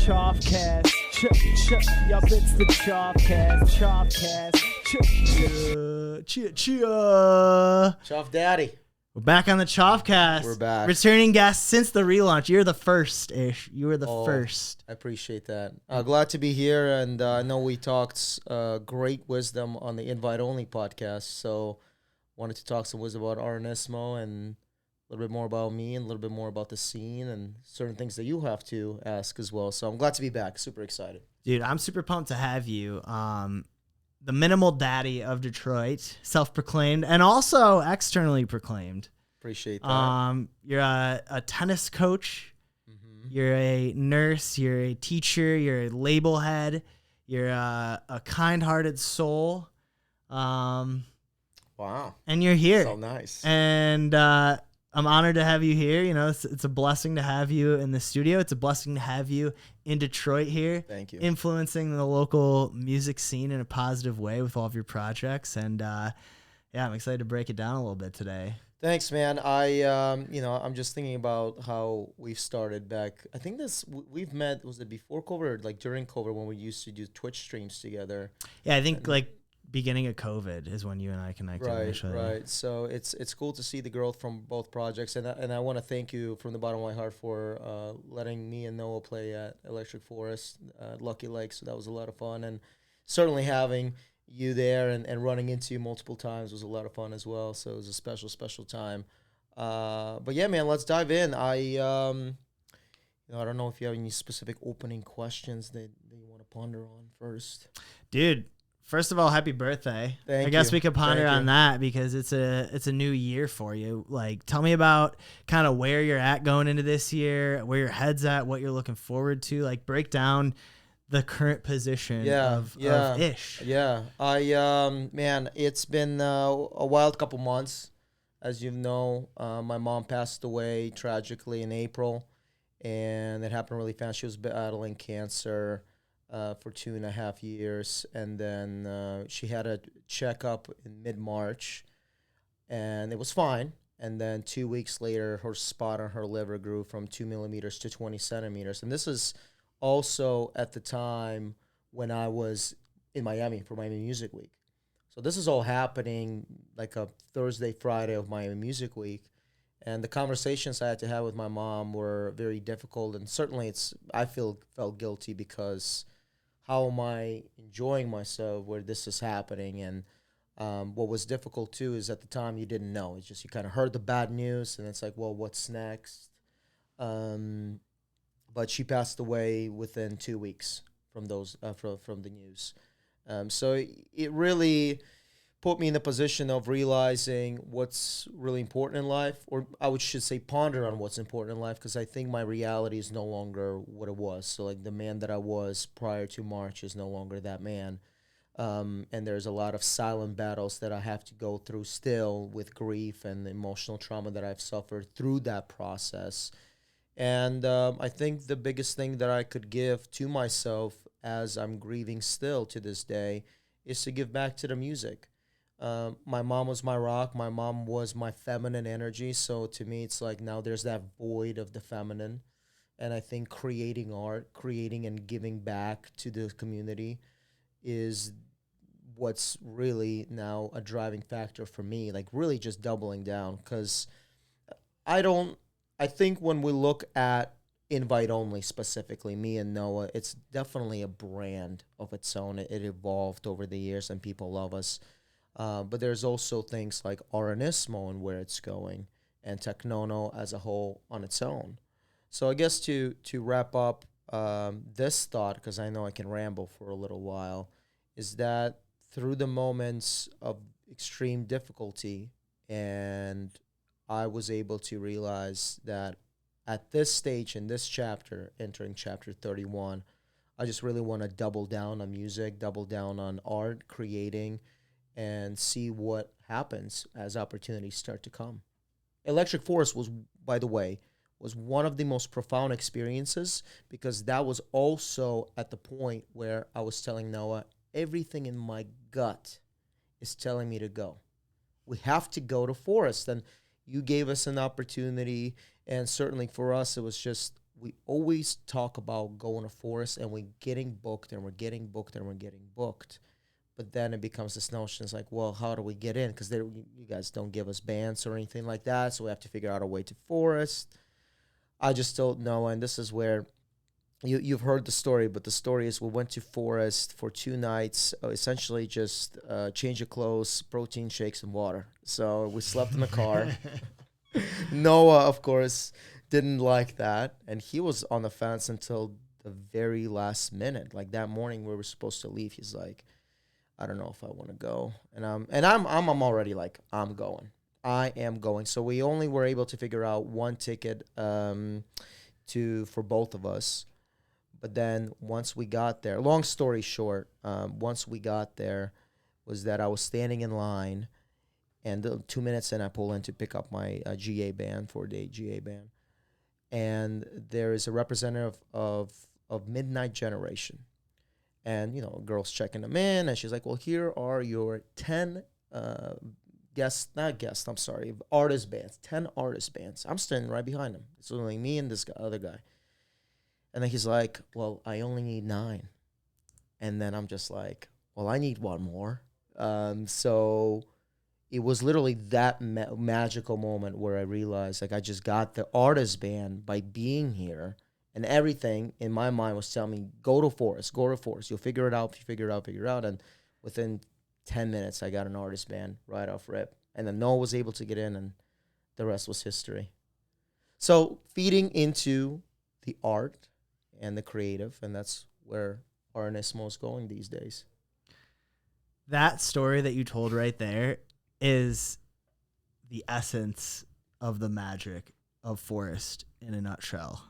CHOFF. Yup, it's the CHOFF. CHOFF Daddy. We're back on the CHOFF. We're back. Returning guest since the relaunch. You're the first-ish. You were the first. I appreciate that. Glad to be here, and I know we talked great wisdom on the invite-only podcast, so wanted to talk some wisdom about ISMO and a little bit more about me and a little bit more about the scene and certain things that you have to ask as well. So I'm glad to be back. Super excited. Dude, I'm super pumped to have you. The minimal daddy of Detroit, self-proclaimed and also externally proclaimed. Appreciate that. You're a tennis coach. Mm-hmm. You're a nurse. You're a teacher. You're a label head. You're a kind-hearted soul. Wow. And you're here. So nice. And I'm honored to have you here. You know, it's a blessing to have you in the studio. It's a blessing to have you in Detroit here. Thank you. Influencing the local music scene in a positive way with all of your projects. And yeah, I'm excited to break it down a little bit today. Thanks, man. I'm just thinking about how we've started back. I think we've met, was it before COVID or like during COVID when we used to do Twitch streams together? Yeah, I think like beginning of COVID is when you and I connected initially. Right. So it's cool to see the growth from both projects, and I want to thank you from the bottom of my heart for letting me and Noah play at Electric Forest, Lucky Lake. So that was a lot of fun, and certainly having you there and running into you multiple times was a lot of fun as well. So it was a special time. But yeah, man, let's dive in. I don't know if you have any specific opening questions that you want to ponder on first, dude. First of all, happy birthday. Thank I guess you. we could ponder on that because it's a new year for you. Like, tell me about kind of where you're at going into this year, where your head's at, what you're looking forward to. Like, break down the current position of Ish. Yeah. Man, it's been a wild couple months. As you know, my mom passed away tragically in April, and it happened really fast. She was battling cancer for 2.5 years, and then she had a checkup in mid-March, and it was fine. And then 2 weeks later, her spot on her liver grew from 2 millimeters to 20 centimeters. And this is also at the time when I was in Miami for Miami Music Week. So this is all happening like a Thursday, Friday of Miami Music Week. And the conversations I had to have with my mom were very difficult. And certainly I felt guilty because how am I enjoying myself where this is happening? And what was difficult, too, is at the time you didn't know. It's just you kind of heard the bad news, and it's like, well, what's next? But she passed away within 2 weeks from those from the news. So it really put me in the position of realizing what's really important in life, or should say ponder on what's important in life, because I think my reality is no longer what it was. So like the man that I was prior to March is no longer that man. And there's a lot of silent battles that I have to go through still with grief and the emotional trauma that I've suffered through that process. And I think the biggest thing that I could give to myself as I'm grieving still to this day is to give back to the music. My mom was my rock. My mom was my feminine energy. So to me, it's like now there's that void of the feminine. And I think creating art, creating and giving back to the community is what's really now a driving factor for me, like really just doubling down. Because I think when we look at invite only specifically, me and Noah, it's definitely a brand of its own. It evolved over the years and people love us. But there's also things like ISMO and where it's going, and Technono as a whole on its own. So I guess to wrap up this thought, because I know I can ramble for a little while, is that through the moments of extreme difficulty, and I was able to realize that at this stage in this chapter, entering chapter 31, I just really want to double down on music, double down on art, creating, and see what happens as opportunities start to come. Electric Forest was, by the way, was one of the most profound experiences, because that was also at the point where I was telling Noah, everything in my gut is telling me to go. We have to go to Forest. And you gave us an opportunity, and certainly for us, it was just we always talk about going to forest, and we're getting booked, and we're getting booked, and we're getting booked. But then it becomes this notion, it's like, well, how do we get in? Because you guys don't give us bands or anything like that, so we have to figure out a way to forest. I just don't know, and this is where you've heard the story, but the story is we went to forest for 2 nights, essentially just change of clothes, protein shakes, and water. So we slept in the car. Noah, of course, didn't like that, and he was on the fence until the very last minute. Like that morning, we were supposed to leave. He's like, I don't know if I want to go, and I'm already like, I'm going. I am going. So we only were able to figure out one ticket for both of us. But then once we got there, long story short, once we got there, was that I was standing in line, and 2 minutes in, I pull in to pick up my GA band, 4-day GA band, and there is a representative of Midnight Generation, and girls checking them in, and she's like, "Well, here are your 10 artist bands, 10 artist bands." I'm standing right behind him. It's only me and this other guy. And then he's like, "Well, I only need 9." And then I'm just like, "Well, I need one more." So it was literally that magical moment where I realized, like, I just got the artist band by being here. And everything in my mind was telling me, go to forest. You'll figure it out. Figure it out. And within 10 minutes, I got an artist band right off rip. And then Noah was able to get in, and the rest was history. So feeding into the art and the creative, and that's where our ISMO is going these days. That story that you told right there is the essence of the magic of forest in a nutshell.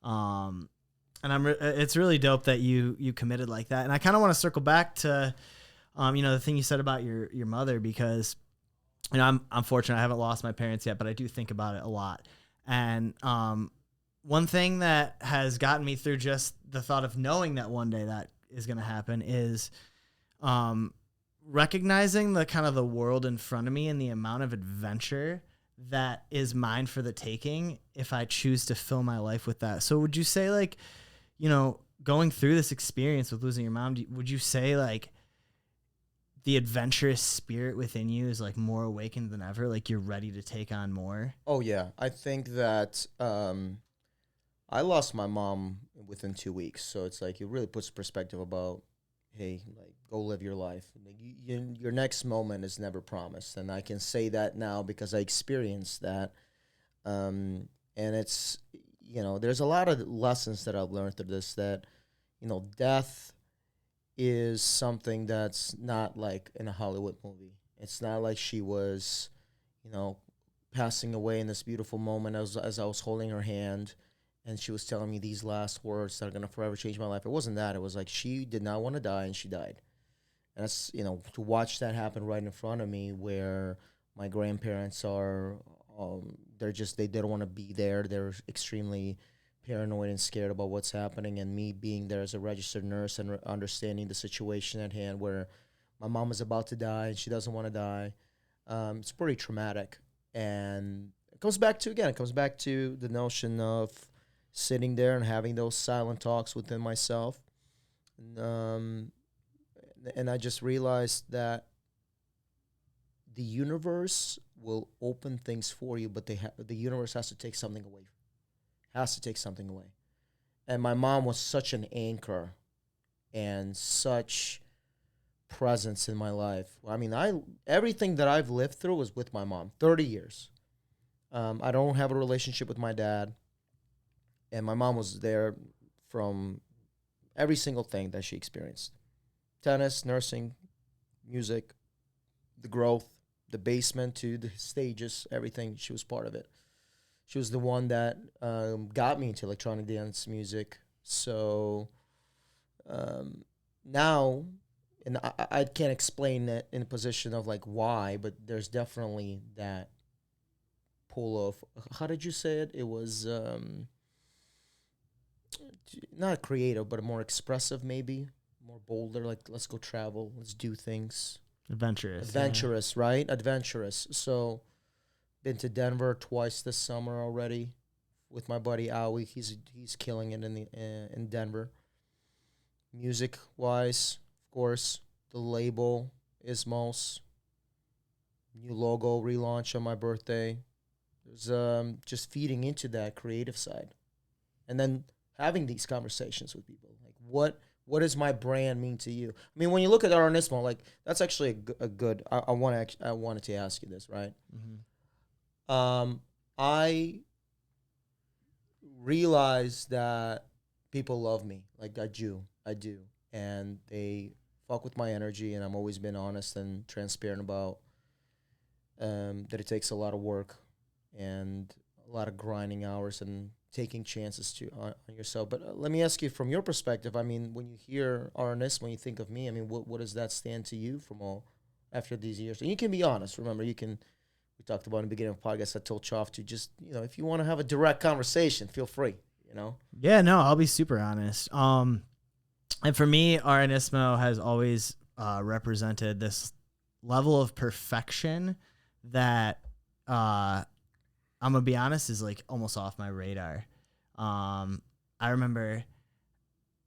And it's really dope that you committed like that. And I kind of want to circle back to, the thing you said about your mother, because, I'm fortunate I haven't lost my parents yet, but I do think about it a lot. And, one thing that has gotten me through just the thought of knowing that one day that is going to happen is, recognizing the kind of the world in front of me and the amount of adventure that is mine for the taking if I choose to fill my life with that. So would you say, like, going through this experience with losing your mom, would you say, like, the adventurous spirit within you is, like, more awakened than ever? Like, you're ready to take on more? Oh, yeah. I think that I lost my mom within 2 weeks. So it's like, it really puts perspective about, hey, like, go live your life. Like, your next moment is never promised. And I can say that now because I experienced that. And it's, there's a lot of lessons that I've learned through this, that, death is something that's not like in a Hollywood movie. It's not like she was, passing away in this beautiful moment as I was holding her hand, and she was telling me these last words that are going to forever change my life. It wasn't that. It was like she did not want to die, and she died. And that's, to watch that happen right in front of me, where my grandparents are, they don't want to be there. They're extremely paranoid and scared about what's happening. And me being there as a registered nurse and understanding the situation at hand, where my mom is about to die and she doesn't want to die. It's pretty traumatic. And it comes back to the notion of sitting there and having those silent talks within myself. And I just realized that the universe will open things for you, but the universe has to take something away. And my mom was such an anchor and such presence in my life. I mean, everything that I've lived through was with my mom. 30 years. I don't have a relationship with my dad. And my mom was there from every single thing that she experienced. Tennis, nursing, music, the growth, the basement to the stages, everything. She was part of it. She was the one that got me into electronic dance music. So now, and I can't explain it in a position of like why, but there's definitely that pull of, how did you say it? It was not creative, but more expressive, maybe more bolder. Like, let's go travel, let's do things. Adventurous, right? Adventurous. So, been to Denver twice this summer already with my buddy Aoi. He's killing it in Denver. Music wise, of course, the label ISMOS, new logo relaunch on my birthday. There's just feeding into that creative side, and then having these conversations with people. Like, what does my brand mean to you? I mean, when you look at our ISMO, like that's actually a good. I wanted to ask you this, right? I realize that people love me, like I do, and they fuck with my energy, and I'm always been honest and transparent about that it takes a lot of work and a lot of grinding hours and taking chances on yourself. But let me ask you, from your perspective, I mean, when you hear RNS, when you think of me, I mean, what does that stand to you from all after these years? And you can be honest. Remember, we talked about in the beginning of the podcast, I told Choff to just, if you want to have a direct conversation, feel free, Yeah, no, I'll be super honest. And for me, ISMO has always represented this level of perfection that I'm gonna be honest is like almost off my radar. I remember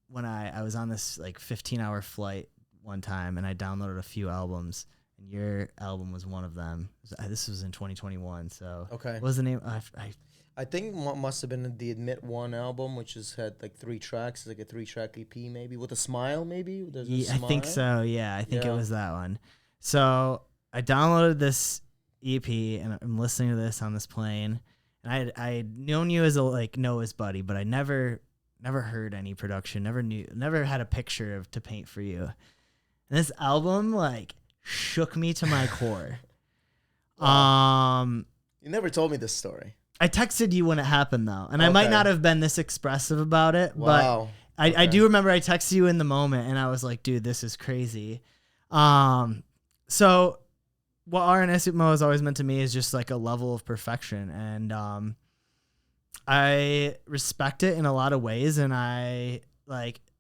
when I was on this like 15-hour flight one time and I downloaded a few albums, and your album was one of them. This was in 2021. So okay, what was the name? I think must have been the Admit One album, which had like 3 tracks, like a 3-track EP, maybe with a smile. Maybe there's a smile. I think so. Yeah, I think it was that one. So I downloaded this EP and I'm listening to this on this plane. And I had known you as a Noah's buddy, but I never heard any production. Never had a picture to paint for you. And this album shook me to my core. Wow. You never told me this story. I texted you when it happened though, and I might not have been this expressive about it, wow. But I do remember I texted you in the moment, and I was like, dude, this is crazy. So what RNSMO has always meant to me is just like a level of perfection, and I respect it in a lot of ways, and I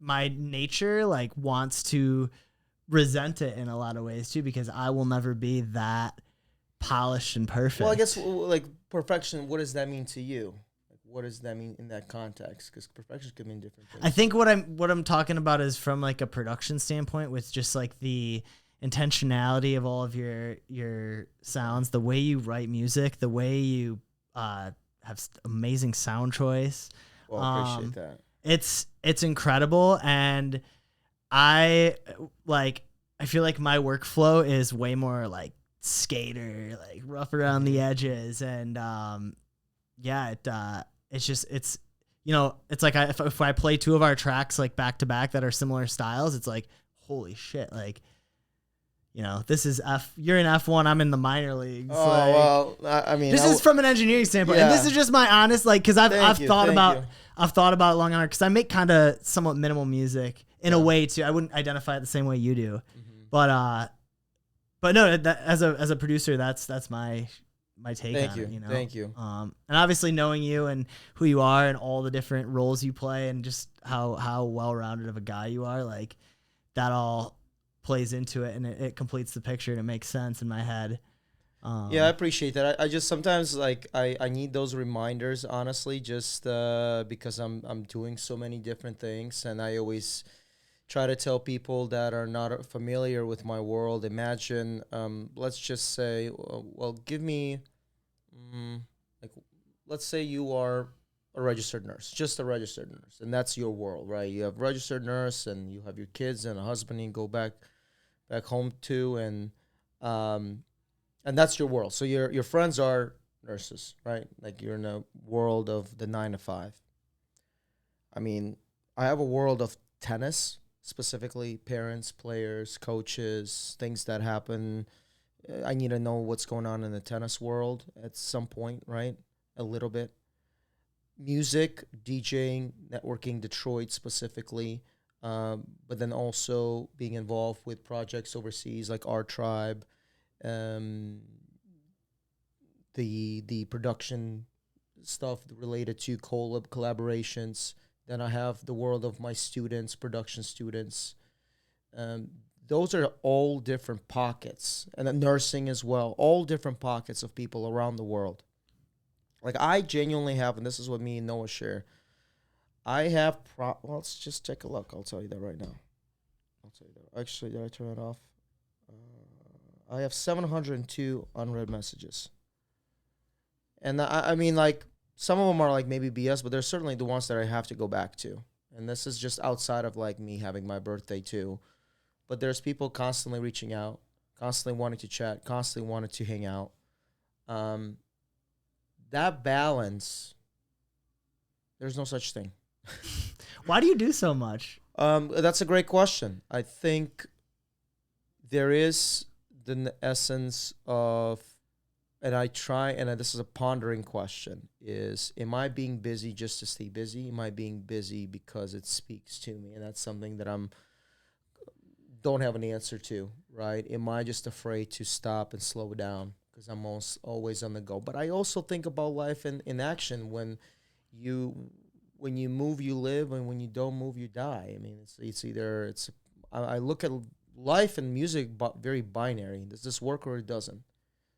my nature wants to resent it in a lot of ways too, because I will never be that polished and perfect. Well, I guess perfection, what does that mean to you? What does that mean in that context? Because perfection could mean different things. I think what I'm talking about is from a production standpoint, with just the intentionality of all of your sounds, the way you write music, the way you have amazing sound choice. Well, I appreciate that. It's incredible, and I feel like my workflow is way more skater, rough around the edges, and it's if I play 2 of our tracks back to back that are similar styles, it's holy shit, this is you're in F1, I'm in the minor leagues. Well, I mean, this is from an engineering standpoint, and this is just my honest, because I've thought about it long and hard, because I make kind of somewhat minimal music in a way too. I wouldn't identify it the same way you do, but no, as a producer, that's my take on it. Thank you. And obviously knowing you and who you are and all the different roles you play and just how well-rounded of a guy you are, that all plays into it, and it completes the picture, and it makes sense in my head. Yeah, I appreciate that. I just sometimes I need those reminders, honestly, just because I'm doing so many different things, and I always try to tell people that are not familiar with my world. Imagine, let's just say, give me, let's say you are a registered nurse, just a registered nurse, and that's your world, right? You have registered nurse, and you have your kids and a husband, and you go back home to, and that's your world. So your friends are nurses, right? You're in a world of the 9 to 5. I mean, I have a world of tennis. Specifically, parents, players, coaches, things that happen. I need to know what's going on in the tennis world at some point, right? A little bit. Music, DJing, networking, Detroit specifically, but then also being involved with projects overseas like Our Tribe, the production stuff related to collaborations. Then I have the world of my students, production students. Those are all different pockets. And then nursing as well, all different pockets of people around the world. Like I genuinely have, and this is what me and Noah share. I have well, let's just take a look. I'll tell you that right now. I'll tell you that. Actually, did I turn it off? I have 702 unread messages. And I mean, like, some of them are like maybe BS, but there's certainly the ones that I have to go back to. And this is just outside of like me having my birthday too. But there's people constantly reaching out, constantly wanting to chat, constantly wanting to hang out. That balance, there's no such thing. Why do you do so much? That's a great question. I think there is the essence of, and I try, and this is a pondering question, is am I being busy just to stay busy? Am I being busy because it speaks to me? And that's something that don't have an answer to, right? Am I just afraid to stop and slow down because I'm always on the go? But I also think about life in action. When you move, you live, and when you don't move, you die. I mean, I look at life and music very binary. Does this work or it doesn't?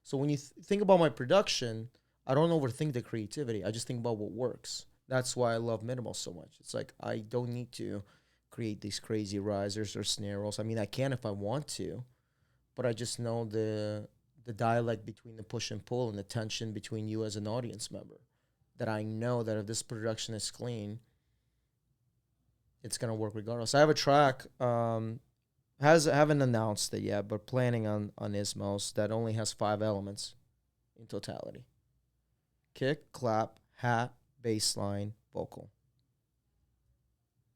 So when you think about my production, I don't overthink the creativity. I just think about what works. That's why I love minimal so much. It's like I don't need to create these crazy risers or snare rolls. I mean, I can if I want to, but I just know the dialect between the push and pull and the tension between you as an audience member. That I know that if this production is clean, it's gonna work regardless. I have a track. Haven't announced it yet, but planning on ISMOS that only has 5 elements in totality: kick, clap, hat, bass line, vocal.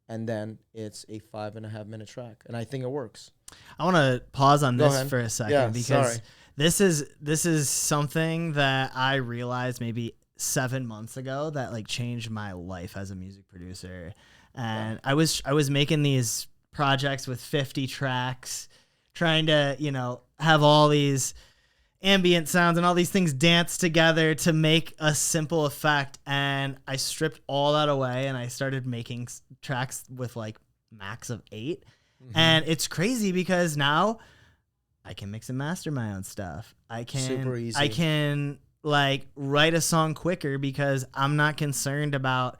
And then it's a 5.5 minute track, and I think it works. I want to pause on Go this ahead. for a second Yeah, because sorry. this is something that I realized maybe 7 months ago that like changed my life as a music producer. And I was making these projects with 50 tracks, trying to, have all these ambient sounds and all these things dance together to make a simple effect. And I stripped all that away and I started making tracks with like max of 8. Mm-hmm. And it's crazy because now I can mix and master my own stuff. Super easy. I can like write a song quicker because I'm not concerned about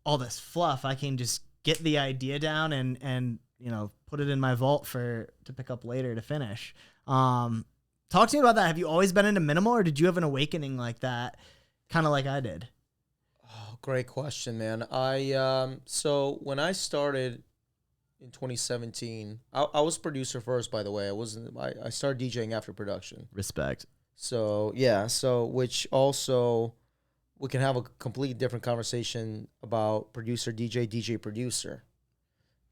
all this fluff. I can just get the idea down and put it in my vault to pick up later to finish. Talk to me about that. Have you always been into minimal, or did you have an awakening like that, kind of like I did? Oh, great question, man. So when I started in 2017, I was producer first, by the way. I started DJing after production. Respect. So yeah, which also we can have a completely different conversation about producer, DJ producer.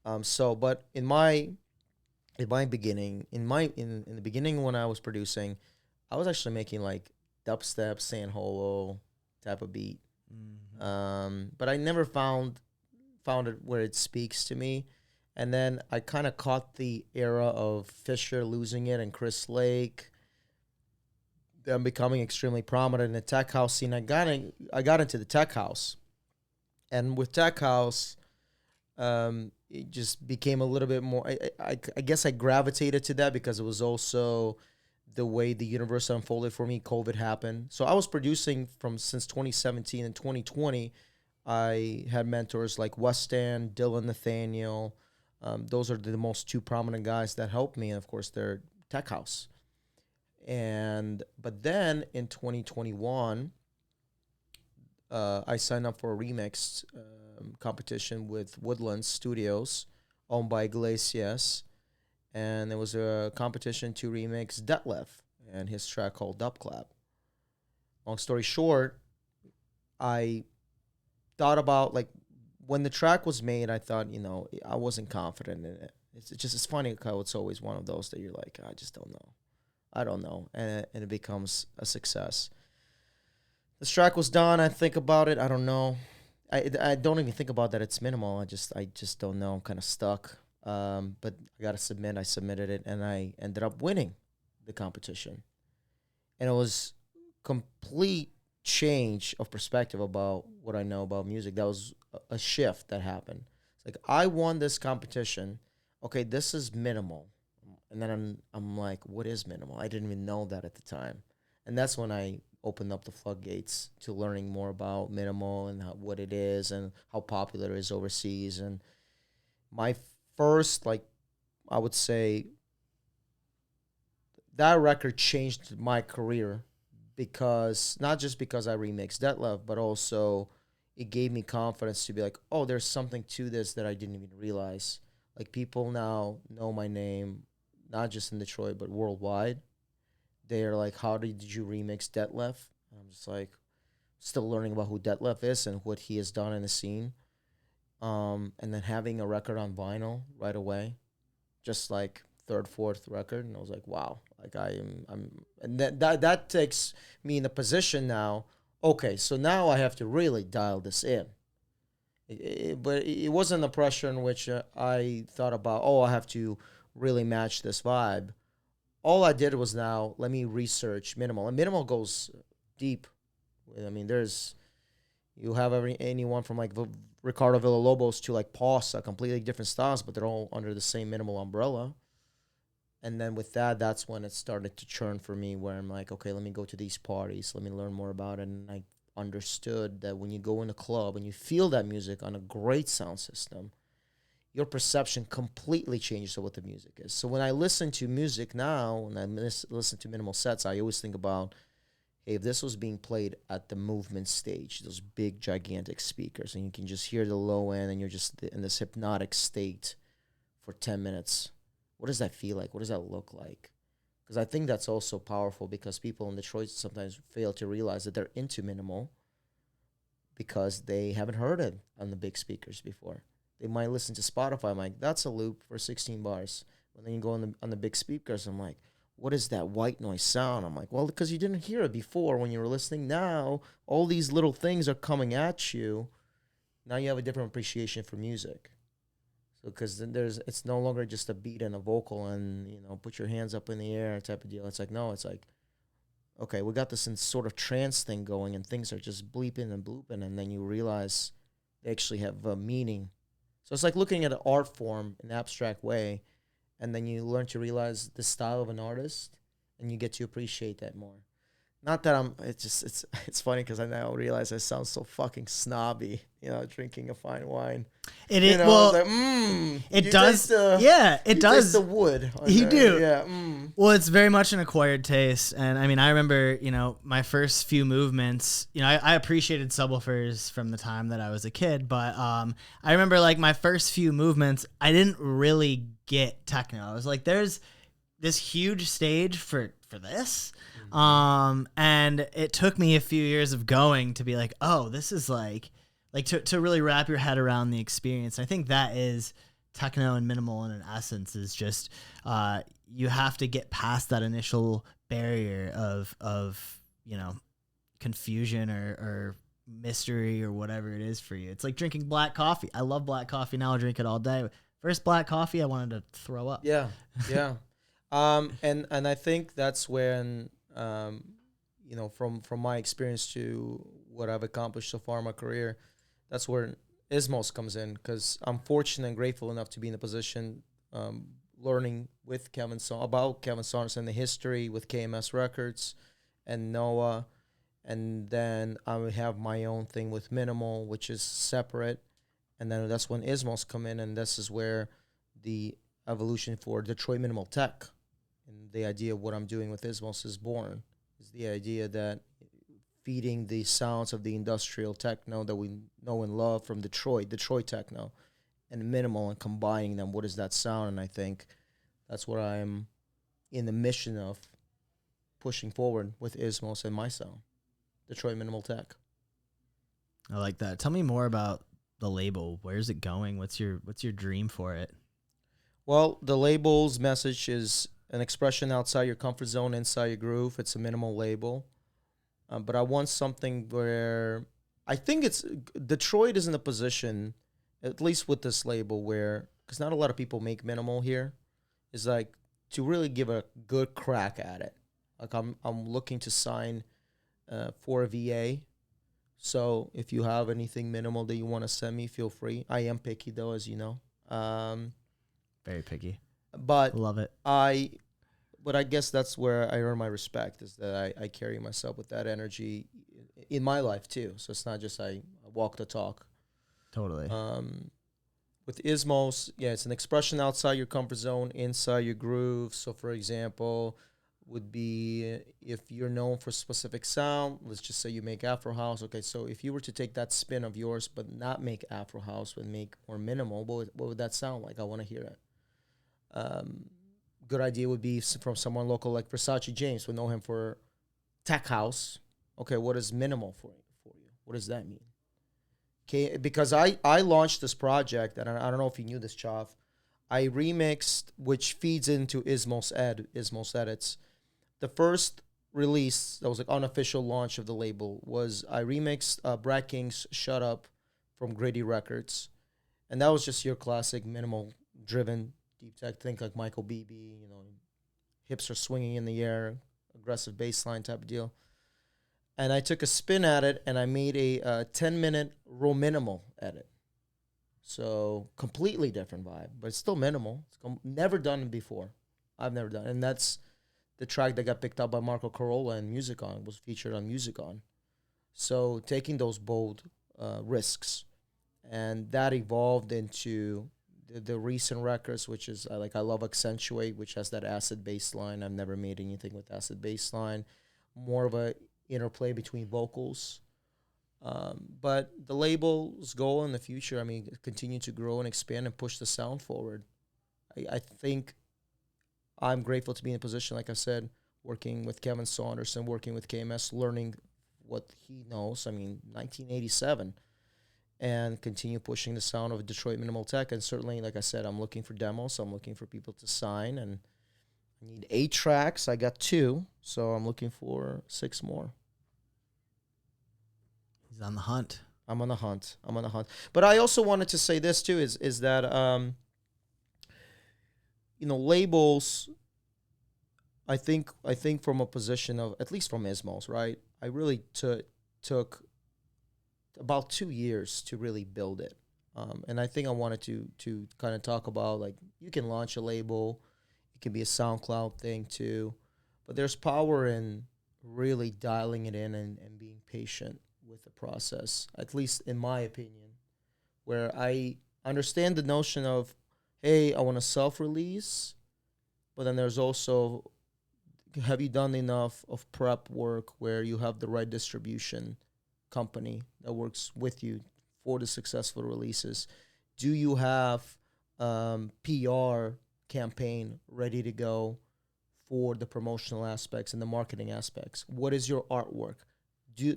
But in the beginning when I was producing, I was actually making like dubstep, San Holo type of beat. Mm-hmm. But I never found it where it speaks to me. And then I kind of caught the era of Fisher losing it and Chris Lake, them becoming extremely prominent in the tech house scene. I got into the tech house, and with tech house, it just became a little bit more. I guess I gravitated to that because it was also the way the universe unfolded for me. COVID happened, so I was producing since 2017 and 2020. I had mentors like Westan, Dylan Nathaniel. Those are the most 2 prominent guys that helped me, and of course, they're tech house. But then in 2021, I signed up for a remix competition with Woodland Studios, owned by Iglesias, and there was a competition to remix Detlef and his track called Dub Clap. Long story short, I thought about like when the track was made, I thought I wasn't confident in it. It's funny how it's always one of those that you're like, I just don't know. I don't know, and it becomes a success. This track was done. I think about it. I don't know. I don't even think about that it's minimal. I just don't know. I'm kind of stuck. But I got to submit. I submitted it, and I ended up winning the competition. And it was complete change of perspective about what I know about music. That was a shift that happened. It's like I won this competition. Okay, this is minimal. And then I'm like, what is minimal? I didn't even know that at the time. And that's when I opened up the floodgates to learning more about minimal and what it is and how popular it is overseas. And my first, like, I would say that record changed my career, because not just because I remixed Detlef, but also it gave me confidence to be like, oh, there's something to this that I didn't even realize. Like, people now know my name, not just in Detroit, but worldwide. They're like, how did you remix Detlef? And I'm just like, still learning about who Detlef is and what he has done in the scene. And then having a record on vinyl right away, just like third, fourth record, and I was like, wow, like and that takes me in a position now. Okay, so now I have to really dial this in. But it wasn't the pressure in which I thought about, oh, I have to really match this vibe. All I did was, now let me research minimal, and minimal goes deep. I mean, you have anyone from like Ricardo Villalobos to like Posa, completely different styles, but they're all under the same minimal umbrella. And then with that, that's when it started to churn for me, where I'm like, okay, let me go to these parties, let me learn more about it. And I understood that when you go in a club and you feel that music on a great sound system, your perception completely changes to what the music is. So when I listen to music now, and I listen to minimal sets, I always think about, hey, if this was being played at the movement stage, those big, gigantic speakers, and you can just hear the low end, and you're just in this hypnotic state for 10 minutes, what does that feel like? What does that look like? Because I think that's also powerful, because people in Detroit sometimes fail to realize that they're into minimal because they haven't heard it on the big speakers before. They might listen to Spotify. I'm like, that's a loop for 16 bars. But then you go on the big speakers, I'm like, what is that white noise sound? I'm like, well, because you didn't hear it before when you were listening. Now, all these little things are coming at you. Now you have a different appreciation for music. So, because then it's no longer just a beat and a vocal and, put your hands up in the air type of deal. It's like, no, it's like, okay, we got this in sort of trance thing going, and things are just bleeping and blooping, and then you realize they actually have a meaning. So it's like looking at an art form in an abstract way, and then you learn to realize the style of an artist, and you get to appreciate that more. Not that it's funny, because I now realize I sound so fucking snobby, drinking a fine wine. It is, well, like, it does. It does. Taste the wood. You do. Yeah. Well, it's very much an acquired taste. And I mean, I remember, my first few movements, I appreciated subwoofers from the time that I was a kid, but I remember like my first few movements, I didn't really get techno. I was like, there's this huge stage for this. And it took me a few years of going to be like, oh, this is like to really wrap your head around the experience. I think that is techno and minimal in an essence, is just you have to get past that initial barrier of confusion or mystery or whatever it is for you. It's like drinking black coffee. I love black coffee now. I drink it all day. First black coffee, I wanted to throw up. Yeah. And I think that's when from my experience to what I've accomplished so far in my career, that's where ISMOS comes in, because I'm fortunate and grateful enough to be in a position learning with about Kevin Saunders and the history with KMS Records and Noah. And then I would have my own thing with Minimal, which is separate. And then that's when ISMOS come in, and this is where the evolution for Detroit Minimal Tech and the idea of what I'm doing with ISMOS is born. Is the idea that feeding the sounds of the industrial techno that we know and love from Detroit techno, and minimal, and combining them. What is that sound? And I think that's what I'm in the mission of pushing forward with ISMOS and my sound, Detroit Minimal Tech. I like that. Tell me more about the label. Where's it going? What's your dream for it? Well, the label's message is an expression outside your comfort zone, inside your groove. It's a minimal label. But I want something where I think Detroit is in a position, at least with this label, where, because not a lot of people make minimal here, is like to really give a good crack at it. Like I'm looking to sign for a VA. So if you have anything minimal that you want to send me, feel free. I am picky though, as you know. Very picky. But love it. but I guess that's where I earn my respect, is that I carry myself with that energy in my life too. So it's not just I walk the talk. Totally. With ISMOS, yeah, it's an expression outside your comfort zone, inside your groove. So, for example, would be if you're known for a specific sound, let's just say you make Afro house. Okay, so if you were to take that spin of yours, but not make Afro house, but make more minimal, what would that sound like? I want to hear it. Good idea would be from someone local like Versace James. We know him for tech house. Okay, what is minimal for you? What does that mean? Okay, because I launched this project, and I don't know if you knew this, Choff. I remixed, which feeds into ISMOS edits. The first release that was like unofficial launch of the label was I remixed Brad King's "Shut Up" from Gritty Records, and that was just your classic minimal driven deep tech. Think like Michael Beebe, hips are swinging in the air, aggressive bass line type of deal. And I took a spin at it, and I made a 10-minute raw minimal edit. So completely different vibe, but it's still minimal. It's never done before. I've never done it. And that's the track that got picked up by Marco Carolla and Musicon, was featured on Musicon. So taking those bold risks. And that evolved into the recent records, which is I Love Accentuate, which has that acid bass line. I've never made anything with acid bass line. More of a interplay between vocals. But the label's goal in the future, continue to grow and expand and push the sound forward. I think I'm grateful to be in a position, like I said, working with Kevin Saunderson, working with KMS, learning what he knows. 1987, and continue pushing the sound of Detroit Minimal Tech. And certainly, like I said, I'm looking for demos. I'm looking for people to sign, and I need 8 tracks. I got 2, so I'm looking for 6 more. He's on the hunt. I'm on the hunt. But I also wanted to say this too, is that labels. I think from a position of, at least from ISMOS, right? I really took about 2 years to really build it, and I think I wanted to kind of talk about, like, you can launch a label, it can be a SoundCloud thing too, but there's power in really dialing it in and being patient with the process, at least in my opinion, where I understand the notion of, hey, I want to self-release, but then there's also, have you done enough of prep work where you have the right distribution company that works with you for the successful releases? Do you have PR campaign ready to go for the promotional aspects and the marketing aspects? What is your artwork?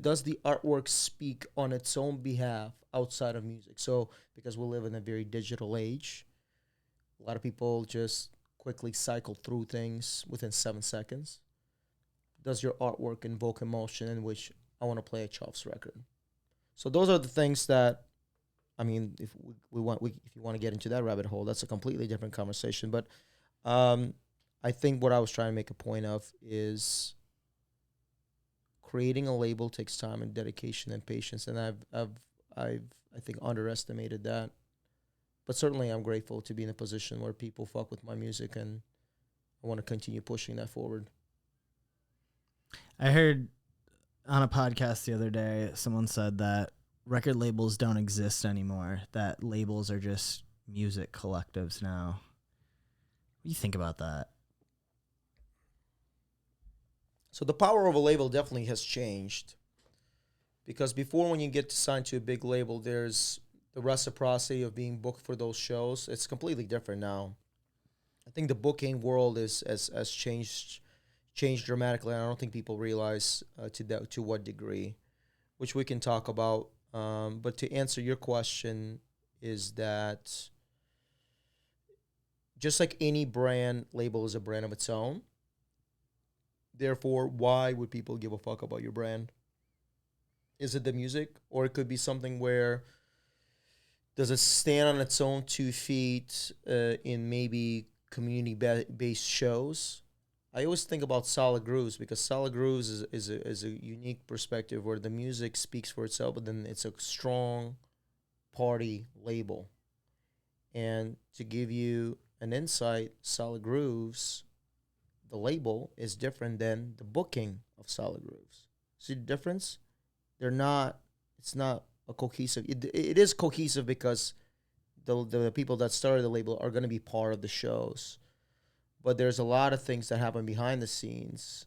Does the artwork speak on its own behalf outside of music? So, because we live in a very digital age, a lot of people just quickly cycle through things within 7 seconds. Does your artwork invoke emotion in which I want to play a CHOFF's record? So those are the things that, if if you want to get into that rabbit hole, that's a completely different conversation. But I think what I was trying to make a point of is creating a label takes time and dedication and patience, and I've I think underestimated that. But certainly, I'm grateful to be in a position where people fuck with my music, and I want to continue pushing that forward. I heard on a podcast the other day, someone said that record labels don't exist anymore, that labels are just music collectives now. What do you think about that? So the power of a label definitely has changed, because before, when you get signed to a big label, there's the reciprocity of being booked for those shows. It's completely different now. I think the booking world has changed dramatically. I don't think people realize to what degree, which we can talk about. But to answer your question, is that just like any brand, label is a brand of its own. Therefore, why would people give a fuck about your brand? Is it the music? Or it could be something where, does it stand on its own 2 feet in maybe community-based shows? I always think about Solid Grooves, because Solid Grooves is a unique perspective where the music speaks for itself, but then it's a strong party label. And to give you an insight, Solid Grooves, the label is different than the booking of Solid Grooves. See the difference? They're not. It's not a cohesive. It is cohesive because the people that started the label are going to be part of the shows, but there's a lot of things that happen behind the scenes,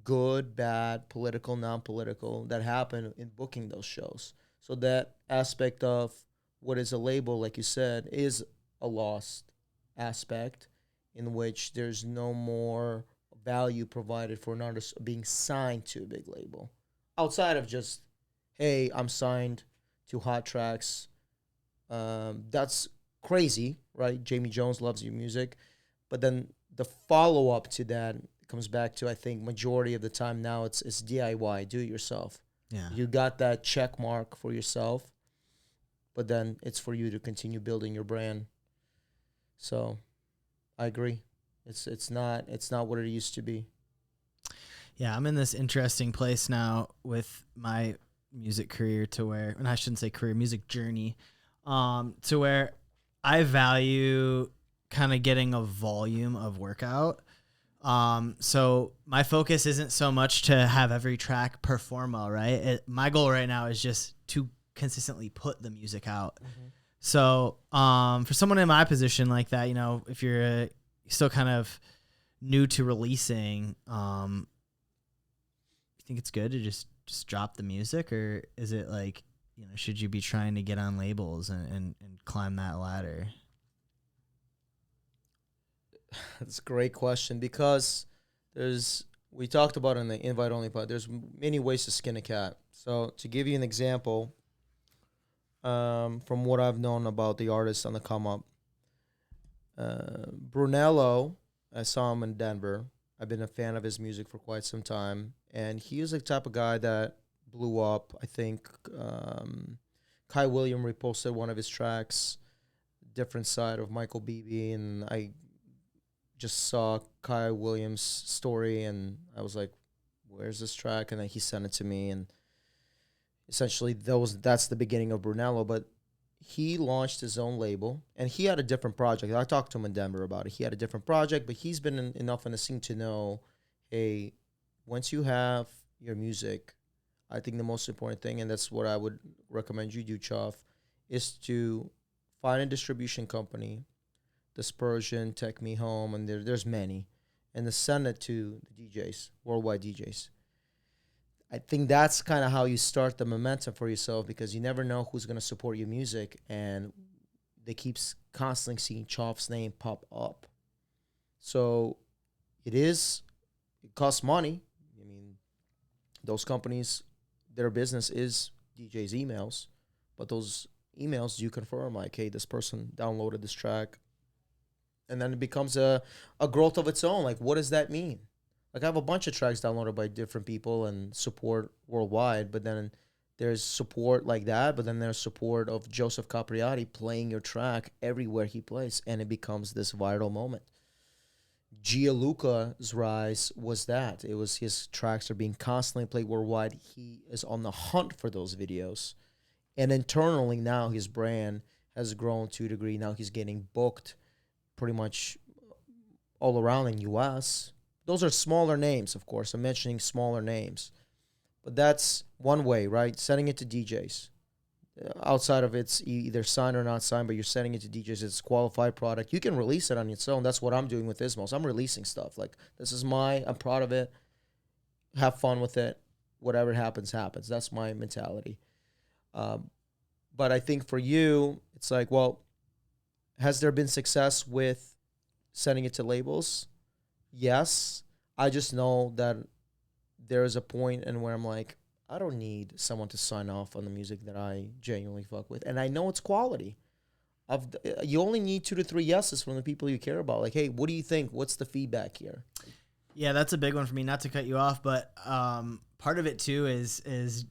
good, bad, political, non-political, that happen in booking those shows. So that aspect of what is a label, like you said, is a lost aspect in which there's no more value provided for an artist being signed to a big label outside of just, hey, I'm signed to Hot Tracks. That's crazy, right? Jamie Jones loves your music. But then the follow-up to that comes back to, I think, majority of the time now it's DIY, do it yourself. Yeah. You got that check mark for yourself, but then it's for you to continue building your brand. So I agree. It's not what it used to be. Yeah, I'm in this interesting place now with my music career to where, and I shouldn't say career, music journey, to where I value kind of getting a volume of workout. So my focus isn't so much to have every track perform well, right? My goal right now is just to consistently put the music out. Mm-hmm. So, for someone in my position like that, you know, if you're still kind of new to releasing, you think it's good to just drop the music, or is it like, you know, should you be trying to get on labels and climb that ladder? That's a great question, because we talked about in the invite only part, there's many ways to skin a cat. So to give you an example, from what I've known about the artists on the come up, Brunello, I saw him in Denver. I've been a fan of his music for quite some time, and he was the type of guy that blew up. I think Kai William reposted one of his tracks, different side of Michael Beebe, and I just saw Kai Williams' story, and I was like, where's this track? And then he sent it to me, and essentially that's the beginning of Brunello. But he launched his own label, and he had a different project. I talked to him in Denver about it. He had a different project, but he's been enough in the scene to know, hey, once you have your music, I think the most important thing, and that's what I would recommend you do, Choff, is to find a distribution company, Dispersion, Take Me Home, and there's many, and to send it to the DJs, worldwide DJs. I think that's kind of how you start the momentum for yourself, because you never know who's going to support your music, and they keep constantly seeing Choff's name pop up. So it costs money. I mean, those companies, their business is DJs' emails, but those emails you confirm, like, hey, this person downloaded this track, and then it becomes a growth of its own. Like, what does that mean? Like, I have a bunch of tracks downloaded by different people and support worldwide, but then there's support like that, but then there's support of Joseph Capriati playing your track everywhere he plays, and it becomes this viral moment. Gianluca's rise was that. It was his tracks are being constantly played worldwide. He is on the hunt for those videos. And internally now his brand has grown to a degree. Now he's getting booked pretty much all around in U.S. Those are smaller names, of course. I'm mentioning smaller names. But that's one way, right? Sending it to DJs. Outside of it's either signed or not signed, but you're sending it to DJs. It's a qualified product. You can release it on its own. That's what I'm doing with ISMOS. I'm releasing stuff. Like, this is I'm proud of it. Have fun with it. Whatever happens, happens. That's my mentality. But I think for you, it's like, well, has there been success with sending it to labels? Yes. I just know that there is a point in where I'm like, I don't need someone to sign off on the music that I genuinely fuck with. And I know it's quality. You only need 2 to 3 yeses from the people you care about. Like, hey, what do you think? What's the feedback here? Yeah, that's a big one for me, not to cut you off, but part of it too is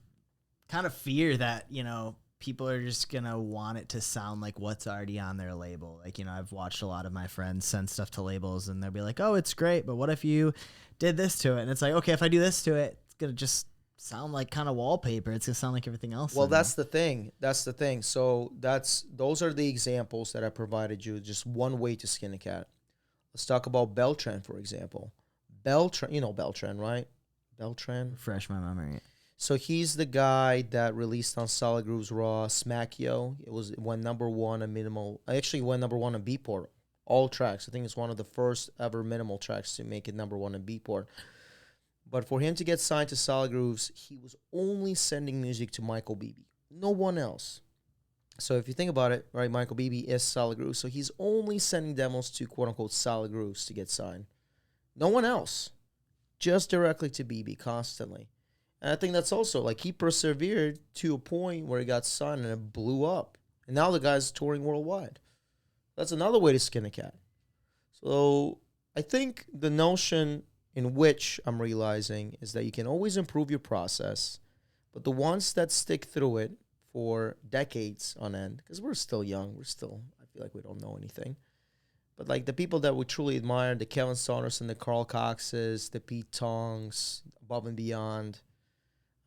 kind of fear that, you know, people are just going to want it to sound like what's already on their label. Like, you know, I've watched a lot of my friends send stuff to labels and they'll be like, oh, it's great, but what if you did this to it? And it's like, okay, if I do this to it, it's going to just sound like kind of wallpaper. It's going to sound like everything else. Well, that's the thing. That's the thing. So those are the examples that I provided you. Just one way to skin a cat. Let's talk about Beltran, for example. Beltran, you know Beltran, right? Beltran. Refresh my memory. So he's the guy that released on Solid Groove's Raw Smack Yo. It went number one on minimal. Actually went number one on Beatport. All tracks. I think it's one of the first ever minimal tracks to make it number one on Beatport. But for him to get signed to Solid Grooves, he was only sending music to Michael Beebe. No one else. So if you think about it, right, Michael Beebe is Solid Grooves. So he's only sending demos to quote-unquote Solid Grooves to get signed. No one else. Just directly to Beebe constantly. And I think that's also, like, he persevered to a point where he got signed and it blew up. And now the guy's touring worldwide. That's another way to skin a cat. So I think the notion in which I'm realizing is that you can always improve your process, but the ones that stick through it for decades on end, because we're still young, I feel like we don't know anything. But like the people that we truly admire, the Kevin Saunderson, the Carl Coxes, the Pete Tongs, Above and Beyond,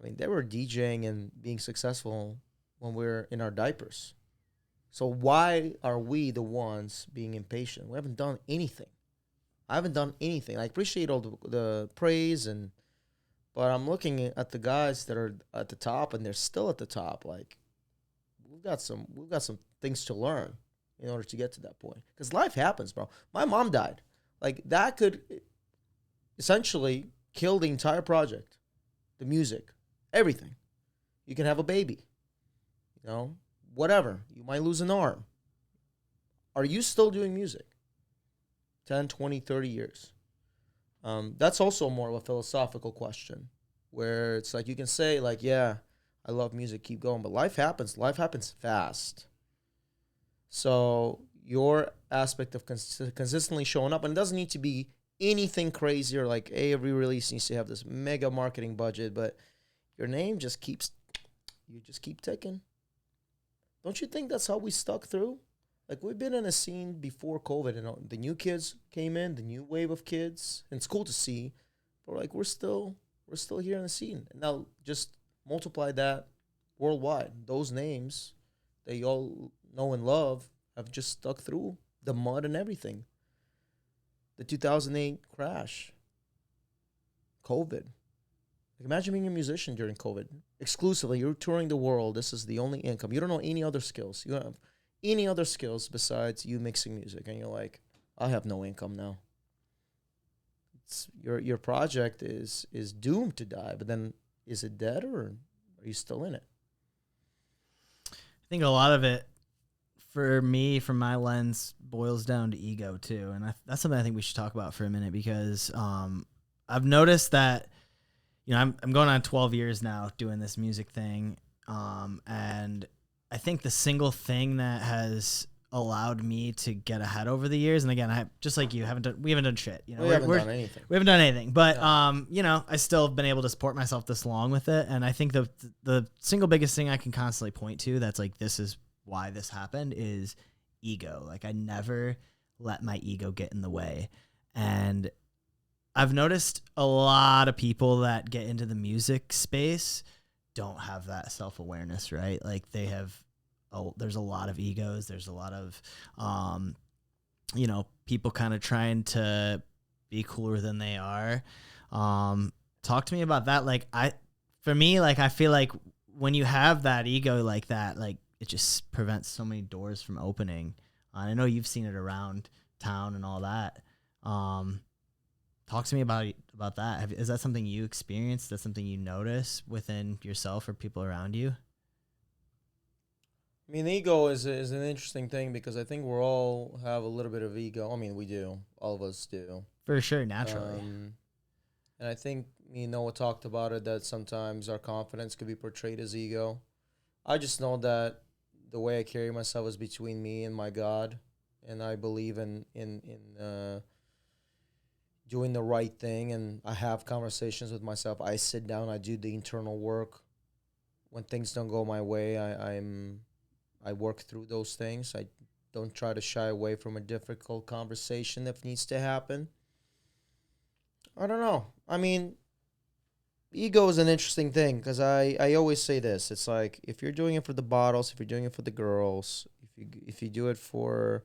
I mean, they were DJing and being successful when we were in our diapers. So why are we the ones being impatient? We haven't done anything. I haven't done anything. I appreciate all the praise, but I'm looking at the guys that are at the top, and they're still at the top. Like, we've got some things to learn in order to get to that point. Because life happens, bro. My mom died. Like, that could essentially kill the entire project, the music, everything. You can have a baby, you know, whatever. You might lose an arm. Are you still doing music? 10, 20, 30 years. That's also more of a philosophical question where it's like you can say, like, yeah, I love music, keep going. But life happens. Life happens fast. So your aspect of consistently showing up, and it doesn't need to be anything crazy or like, hey, every release needs to have this mega marketing budget, but your name just keeps, you just keep ticking. Don't you think that's how we stuck through? Like, we've been in a scene before COVID, and the new kids came in, the new wave of kids, and it's cool to see. But like, we're still here in the scene. And now just multiply that worldwide. Those names that you all know and love have just stuck through the mud and everything. The 2008 crash, COVID. Like, imagine being a musician during COVID. Exclusively, you're touring the world. This is the only income. You don't know any other skills. You don't have any other skills besides you mixing music, and you're like, I have no income now. It's, your project is doomed to die, but then is it dead, or are you still in it? I think a lot of it, for me, from my lens, boils down to ego too, and that's something I think we should talk about for a minute, because I've noticed that, you know, I'm going on 12 years now doing this music thing, and I think the single thing that has allowed me to get ahead over the years, and again, I just like you, we haven't done shit. You know, we haven't done anything. We haven't done anything, but you know, I still have been able to support myself this long with it, and I think the single biggest thing I can constantly point to that's like, this is why this happened, is ego. Like, I never let my ego get in the way, and I've noticed a lot of people that get into the music space don't have that self-awareness, right? Like, they have, there's a lot of egos. There's a lot of, you know, people kind of trying to be cooler than they are. Talk to me about that. Like, for me, like, I feel like when you have that ego like that, like, it just prevents so many doors from opening. I know you've seen it around town and all that. Talk to me about that. Is that something you experienced? That's something you notice within yourself or people around you? I mean, ego is an interesting thing, because I think we all have a little bit of ego. I mean, we do. All of us do. For sure, naturally. And I think me and Noah talked about it, that sometimes our confidence could be portrayed as ego. I just know that the way I carry myself is between me and my God, and I believe in doing the right thing, and I have conversations with myself. I sit down, I do the internal work. When things don't go my way, I work through those things. I don't try to shy away from a difficult conversation if needs to happen. I don't know. I mean, ego is an interesting thing, because I always say this. It's like, if you're doing it for the bottles, if you're doing it for the girls, if you do it for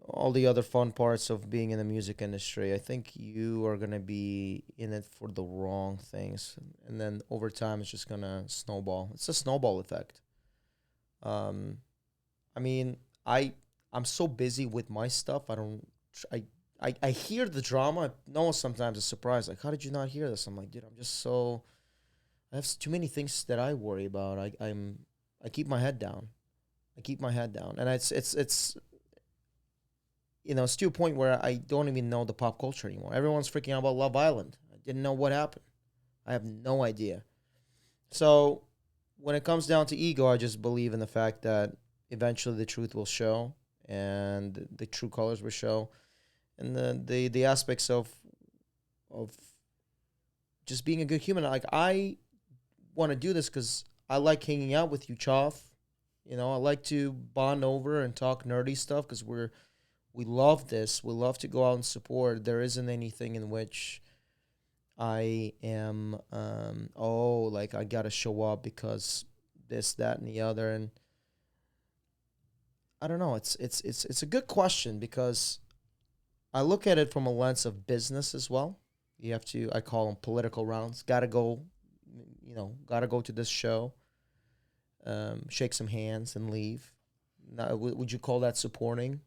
all the other fun parts of being in the music industry. I think you are gonna be in it for the wrong things, and then over time, it's just gonna snowball. It's a snowball effect. Um, I mean, I'm so busy with my stuff. I hear the drama. No one sometimes is surprised. Like, how did you not hear this? I'm like, dude, I'm just so. I have too many things that I worry about. I keep my head down. I keep my head down, and it's it's to a point where I don't even know the pop culture anymore. Everyone's freaking out about Love Island. I didn't know what happened. I have no idea. So when it comes down to ego, I just believe in the fact that eventually the truth will show and the true colors will show, and the aspects of just being a good human. Like, I want to do this because I like hanging out with you, Choff. I like to bond over and talk nerdy stuff because we love this. We love to go out and support. There isn't anything in which I am, like I gotta show up because this, that, and the other. And I don't know. It's a good question because I look at it from a lens of business as well. You have to. I call them political rounds. Gotta go. Gotta go to this show. Shake some hands and leave. Now, would you call that supporting?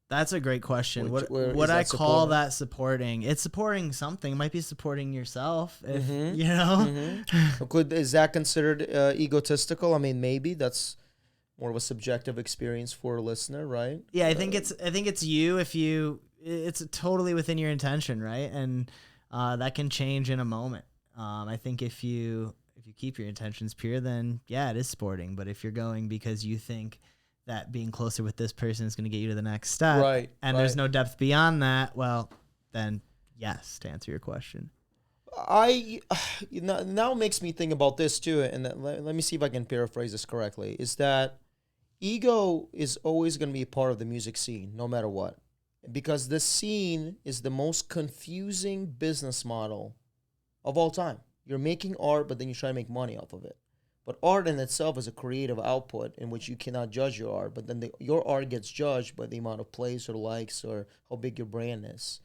That's a great question. Would What I call that supporting? It's supporting something. It might be supporting yourself. If Is that considered egotistical? I mean, maybe that's more of a subjective experience for a listener, right? Yeah, I think it's you. It's totally within your intention, right? And that can change in a moment. I think if you keep your intentions pure, then yeah, it is sporting. But if you're going because you think that being closer with this person is going to get you to the next step, right, and there's no depth beyond that, well, then yes, to answer your question. Now makes me think about this too, and let me see if I can paraphrase this correctly, is that ego is always going to be a part of the music scene, no matter what. Because the scene is the most confusing business model of all time. You're making art, but then you try to make money off of it. But art in itself is a creative output in which you cannot judge your art. But then your art gets judged by the amount of plays or likes or how big your brand is.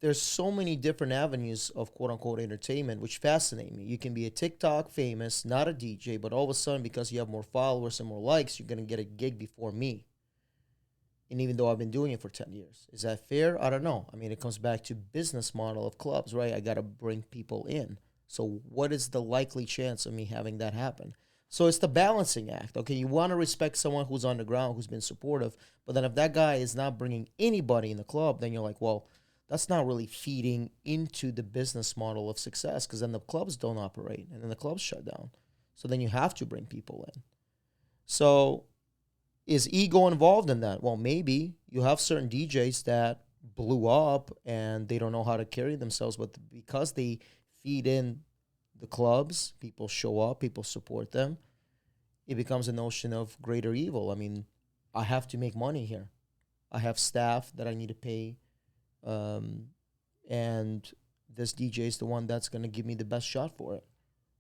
There's so many different avenues of quote-unquote entertainment, which fascinate me. You can be a TikTok famous, not a DJ, but all of a sudden, because you have more followers and more likes, you're going to get a gig before me. And even though I've been doing it for 10 years. Is that fair? I don't know. I mean, it comes back to business model of clubs, right? I got to bring people in. So what is the likely chance of me having that happen? So it's the balancing act. Okay, you want to respect someone who's on the ground, who's been supportive, but then if that guy is not bringing anybody in the club, then you're like, well, that's not really feeding into the business model of success, because then the clubs don't operate and then the clubs shut down. So then you have to bring people in. So is ego involved in that? Well, maybe. You have certain DJs that blew up and they don't know how to carry themselves, but because they feed in the clubs, people show up, people support them, it becomes a notion of greater evil. I mean, I have to make money here. I have staff that I need to pay, and this DJ is the one that's going to give me the best shot for it,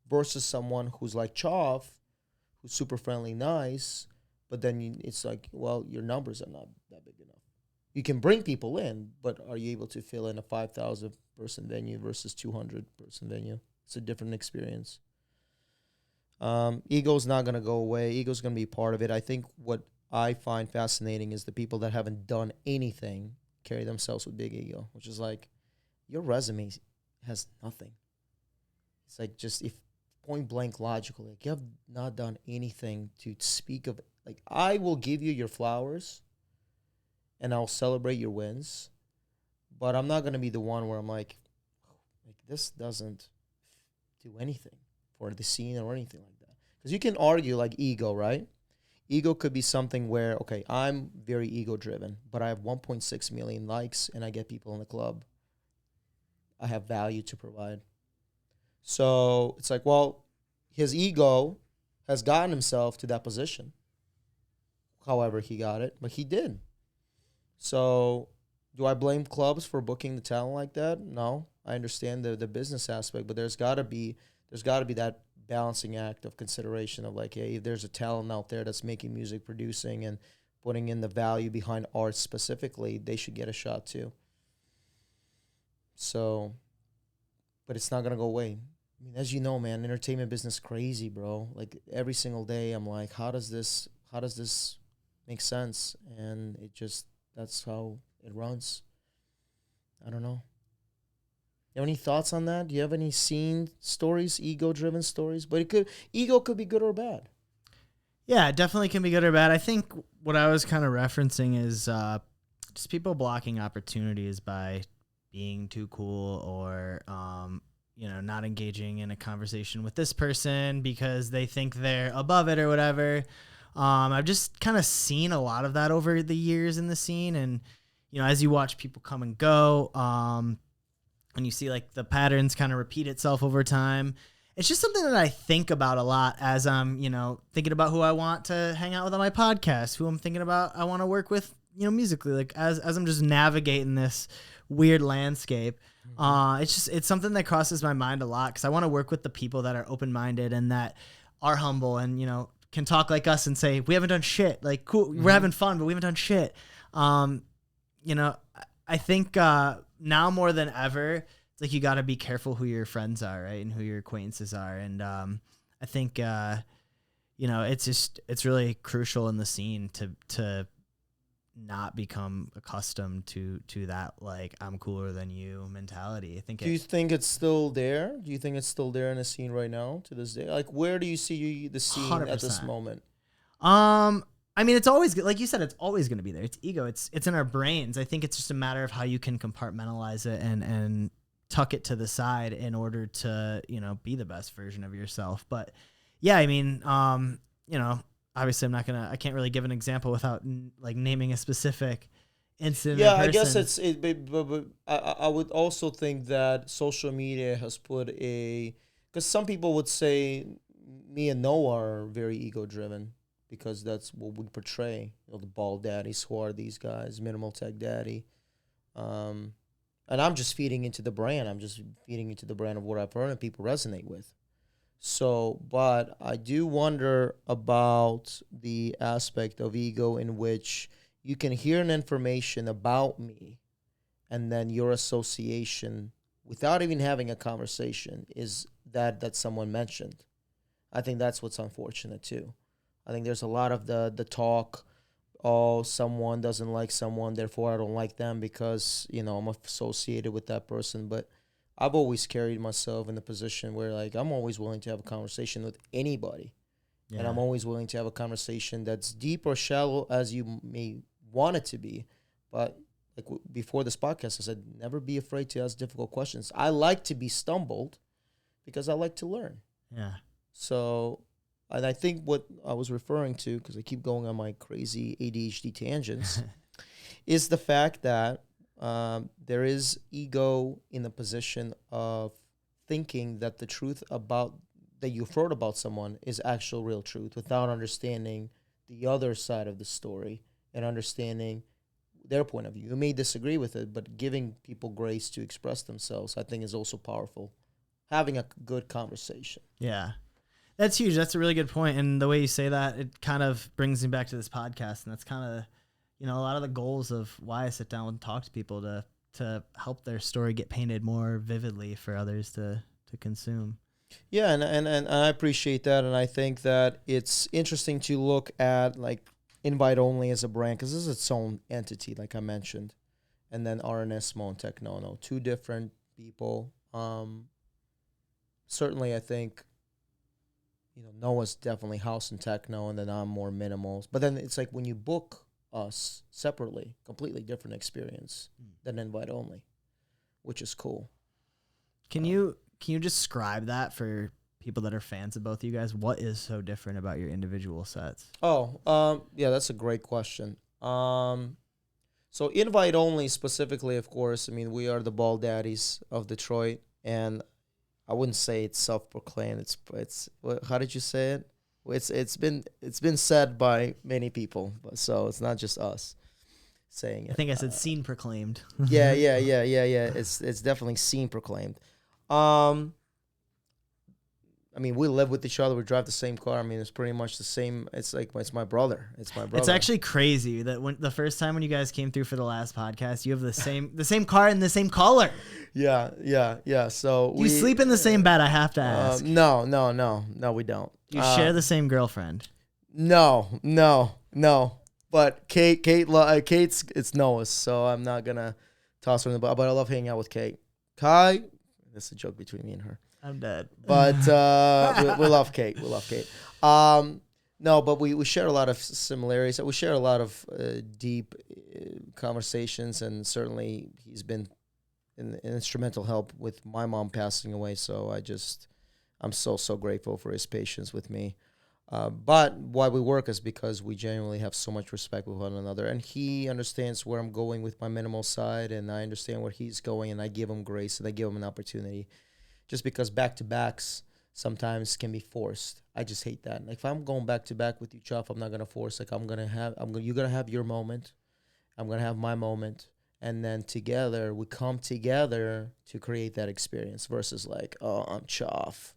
versus someone who's like Choff, who's super friendly, nice, but then it's like, well, your numbers are not that big enough. You can bring people in, but are you able to fill in a 5,000 person venue versus 200 person venue? It's a different experience. Ego's not going to go away. Ego's going to be part of it. I think what I find fascinating is the people that haven't done anything carry themselves with big ego, which is like, your resume has nothing. It's like, just if point blank logically, like, you have not done anything to speak of. Like, I will give you your flowers and I'll celebrate your wins, but I'm not going to be the one where I'm like this doesn't do anything for the scene or anything like that. Because you can argue like ego, right? Ego could be something where, okay, I'm very ego driven, but I have 1.6 million likes and I get people in the club. I have value to provide. So it's like, well, his ego has gotten himself to that position. However he got it, but he did. So do I blame clubs for booking the talent like that? No. I understand the business aspect, but there's got to be that balancing act of consideration of like, hey, if there's a talent out there that's making music, producing, and putting in the value behind art specifically, they should get a shot too. So, but it's not gonna go away. I mean, as you know, man, entertainment business crazy, bro. Like every single day, I'm like, how does this make sense? And that's how it runs. I don't know. You have any thoughts on that? Do you have any scene stories, ego-driven stories? But ego could be good or bad. Yeah, it definitely can be good or bad. I think what I was kind of referencing is just people blocking opportunities by being too cool or, not engaging in a conversation with this person because they think they're above it or whatever. I've just kind of seen a lot of that over the years in the scene. And, as you watch people come and go, and you see like the patterns kind of repeat itself over time, it's just something that I think about a lot as I'm, thinking about who I want to hang out with on my podcast, who I'm thinking about I want to work with, musically, like as I'm just navigating this weird landscape. It's something that crosses my mind a lot because I want to work with the people that are open-minded and that are humble and, can talk like us and say, we haven't done shit. Like, cool, we're having fun, but we haven't done shit. I think now more than ever, it's like you got to be careful who your friends are, right, and who your acquaintances are. And I think it's really crucial in the scene to not become accustomed to that, like, I'm cooler than you mentality. I think. Do you think it's still there? Do you think it's still there in the scene right now to this day? Like, where do you see the scene 100%. At this moment? I mean, it's always, like you said, it's always going to be there. It's ego. It's in our brains. I think it's just a matter of how you can compartmentalize it and tuck it to the side in order to, be the best version of yourself. But yeah, I mean, obviously I can't really give an example without like naming a specific incident. Yeah, I guess but I would also think that social media has put because some people would say me and Noah are very ego driven because that's what we portray. The bald daddies, who are these guys, minimal tech daddy. And I'm just feeding into the brand. I'm just feeding into the brand of what I've heard and people resonate with. So, but I do wonder about the aspect of ego in which you can hear an information about me and then your association without even having a conversation is that someone mentioned. I think that's what's unfortunate too. I think there's a lot of the talk, oh, someone doesn't like someone, therefore I don't like them because, I'm associated with that person. But I've always carried myself in the position where, like, I'm always willing to have a conversation with anybody. Yeah. And I'm always willing to have a conversation that's deep or shallow as you may want it to be. But like before this podcast, I said, never be afraid to ask difficult questions. I like to be stumbled because I like to learn. Yeah. So, and I think what I was referring to, because I keep going on my crazy ADHD tangents, is the fact that there is ego in the position of thinking that the truth that you've heard about someone is actual real truth without understanding the other side of the story and understanding their point of view. You may disagree with it, but giving people grace to express themselves, I think, is also powerful. Having a good conversation. Yeah. That's huge. That's a really good point. And the way you say that, it kind of brings me back to this podcast. And that's kind of, a lot of the goals of why I sit down and talk to people to help their story get painted more vividly for others to consume. Yeah, and I appreciate that. And I think that it's interesting to look at, like, Invite Only as a brand, because this is its own entity, like I mentioned. And then ISMO and Technono, two different people. Certainly, I think, Noah's definitely house and techno, and then I'm more minimal. But then it's like when you book us separately, completely different experience than Invite Only, which is cool. Can you describe that for people that are fans of both of you guys? What is so different about your individual sets? Yeah, that's a great question. So Invite Only specifically, of course, I mean, we are the ball daddies of Detroit, and I wouldn't say it's self-proclaimed. It's how did you say it? It's been said by many people, so it's not just us saying it. I think I said scene proclaimed. Yeah. It's definitely scene proclaimed. I mean, we live with each other. We drive the same car. I mean, it's pretty much the same. It's like it's my brother. It's my brother. It's actually crazy that when the first time when you guys came through for the last podcast, you have the same car and the same color. Yeah. So Do you sleep in the same bed? I have to ask. No, we don't. Do you share the same girlfriend? No. But Kate's it's Noah's, so I'm not gonna toss her in the butt. But I love hanging out with Kate. Kai, that's a joke between me and her. I'm dead. But we love Kate. We love Kate. No, but we share a lot of similarities. We share a lot of deep conversations, and certainly he's been an instrumental help with my mom passing away. So I'm so grateful for his patience with me. But why we work is because we genuinely have so much respect with one another, and he understands where I'm going with my minimal side, and I understand where he's going, and I give him grace and I give him an opportunity. Just because back-to-backs sometimes can be forced. I just hate that. Like if I'm going back-to-back with you, Choff, I'm not gonna force. Like you're gonna have your moment. I'm gonna have my moment, and then together we come together to create that experience. Versus like, oh, I'm Choff,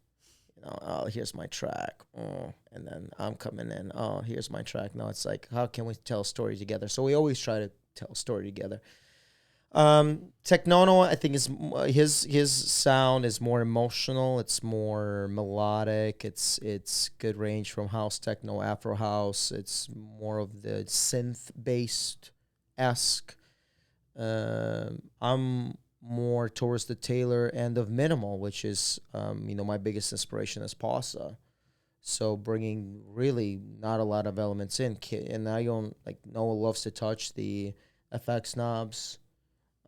oh, here's my track, and then I'm coming in. Oh, here's my track. No, it's like, how can we tell a story together? So we always try to tell a story together. Teknono, I think is his sound is more emotional. It's more melodic. It's good range from house techno, Afro house. It's more of the synth based esque. I'm more towards the Taylor end of minimal, which is my biggest inspiration is Pasa. So bringing really not a lot of elements in, and I don't like Noah loves to touch the FX knobs.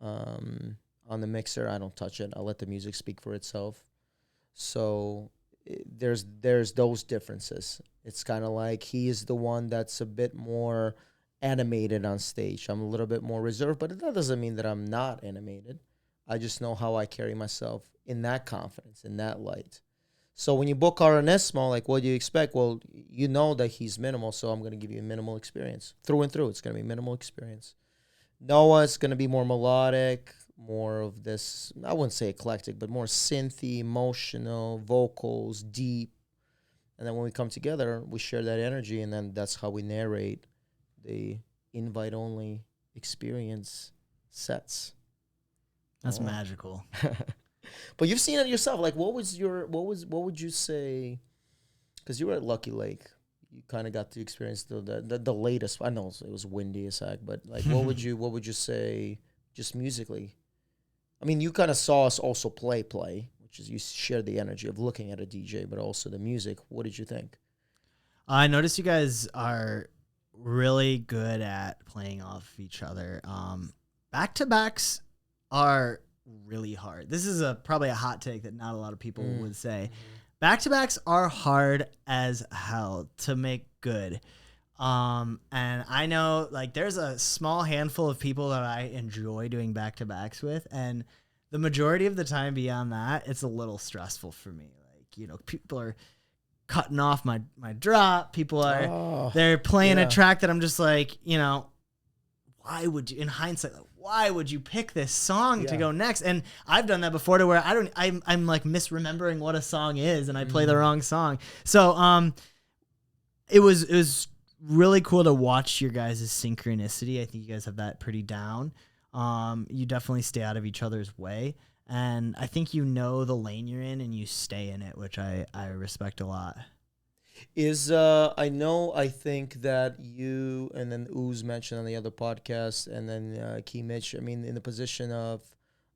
On the mixer, I don't touch it. I'll let the music speak for itself. So there's those differences. It's kind of like he is the one that's a bit more animated on stage. I'm a little bit more reserved, but that doesn't mean that I'm not animated. I just know how I carry myself in that confidence, in that light. So when you book our ISMO, like what do you expect? Well, you know that he's minimal, so I'm going to give you a minimal experience. Through and through, it's going to be minimal experience. Noah is going to be more melodic, more of this, I wouldn't say eclectic, but more synthy, emotional, vocals, deep. And then when we come together, we share that energy, and then that's how we narrate the invite-only experience sets. That's magical. But you've seen it yourself. Like, what would you say? Because you were at Lucky Lake. You kind of got to experience the latest. I know it was windy as heck, but like, what would you say, just musically? I mean, you kind of saw us also play, which is you share the energy of looking at a DJ, but also the music. What did you think? I noticed you guys are really good at playing off each other. Back-to-backs are really hard. This is probably a hot take that not a lot of people would say. Mm-hmm. Back-to-backs are hard as hell to make good. And I know like there's a small handful of people that I enjoy doing back-to-backs with, and the majority of the time beyond that, it's a little stressful for me. Like, people are cutting off my drop. People are they're playing a track that I'm just like, why would you, in hindsight, why would you pick this song to go next? And I've done that before to where I'm like misremembering what a song is and I play the wrong song. So it was really cool to watch your guys' synchronicity. I think you guys have that pretty down. You definitely stay out of each other's way. And I think the lane you're in and you stay in it, which I respect a lot. I think that you and then Ooze mentioned on the other podcast, and then Key Mitch, I mean, in the position of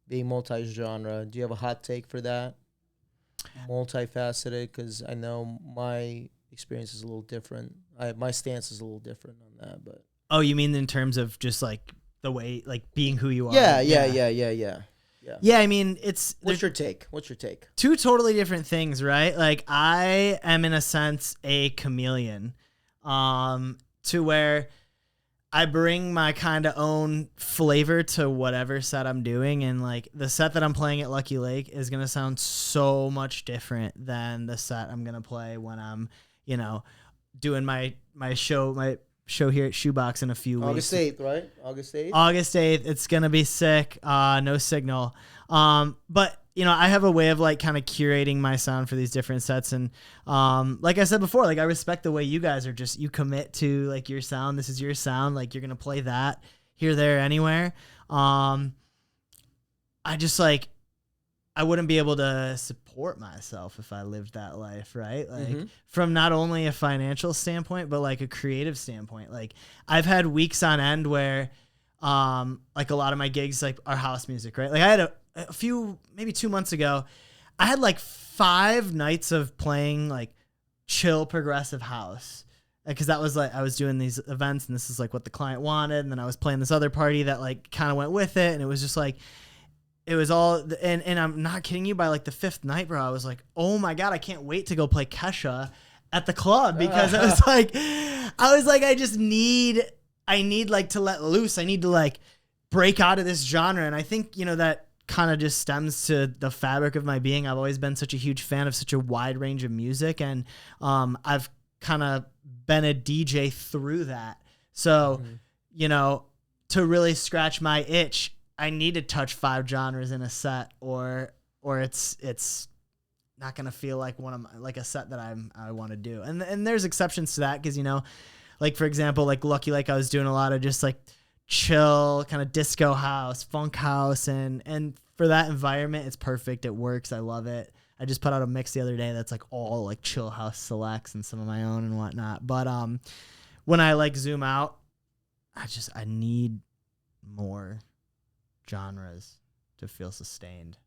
being multi-genre, do you have a hot take for that? Multifaceted, because I know my experience is a little different. My stance is a little different on that, but. Oh, you mean in terms of just like the way, like being who you are? Yeah. I mean, What's your take? Two totally different things, right? Like I am in a sense a chameleon, to where I bring my kind of own flavor to whatever set I'm doing, and like the set that I'm playing at Lucky Lake is gonna sound so much different than the set I'm gonna play when I'm, doing my show here at Shoebox in a few weeks. August 8th, right? August 8th? August 8th. It's going to be sick. No signal. But you know, I have a way of like kind of curating my sound for these different sets. And like I said before, like I respect the way you guys are just, you commit to like your sound. This is your sound. Like you're going to play that here, there, anywhere. I just like, I wouldn't be able to support myself if I lived that life, right? Like from not only a financial standpoint, but like a creative standpoint. Like I've had weeks on end where like a lot of my gigs like are house music, right? Like I had a few, maybe 2 months ago, I had like 5 nights of playing like chill progressive house. Because that was like, I was doing these events and this is like what the client wanted. And then I was playing this other party that like kind of went with it. And it was just like, it was all, and I'm not kidding you, by like the 5th night, bro, I was like, oh my God, I can't wait to go play Kesha at the club. Because it was like, I need like to let loose. I need to like break out of this genre. And I think, you know, that kind of just stems to the fabric of my being. I've always been such a huge fan of such a wide range of music. And I've kind of been a DJ through that. So, you know, to really scratch my itch, I need to touch 5 genres in a set or it's not going to feel like like a set that I want to do. And there's exceptions to that. 'Cause you know, like for example, like Lucky Like I was doing a lot of just like chill kind of disco house, funk house. And for that environment, it's perfect. It works. I love it. I just put out a mix the other day that's like all like chill house selects and some of my own and whatnot. But when I like zoom out, I need more genres to feel sustained.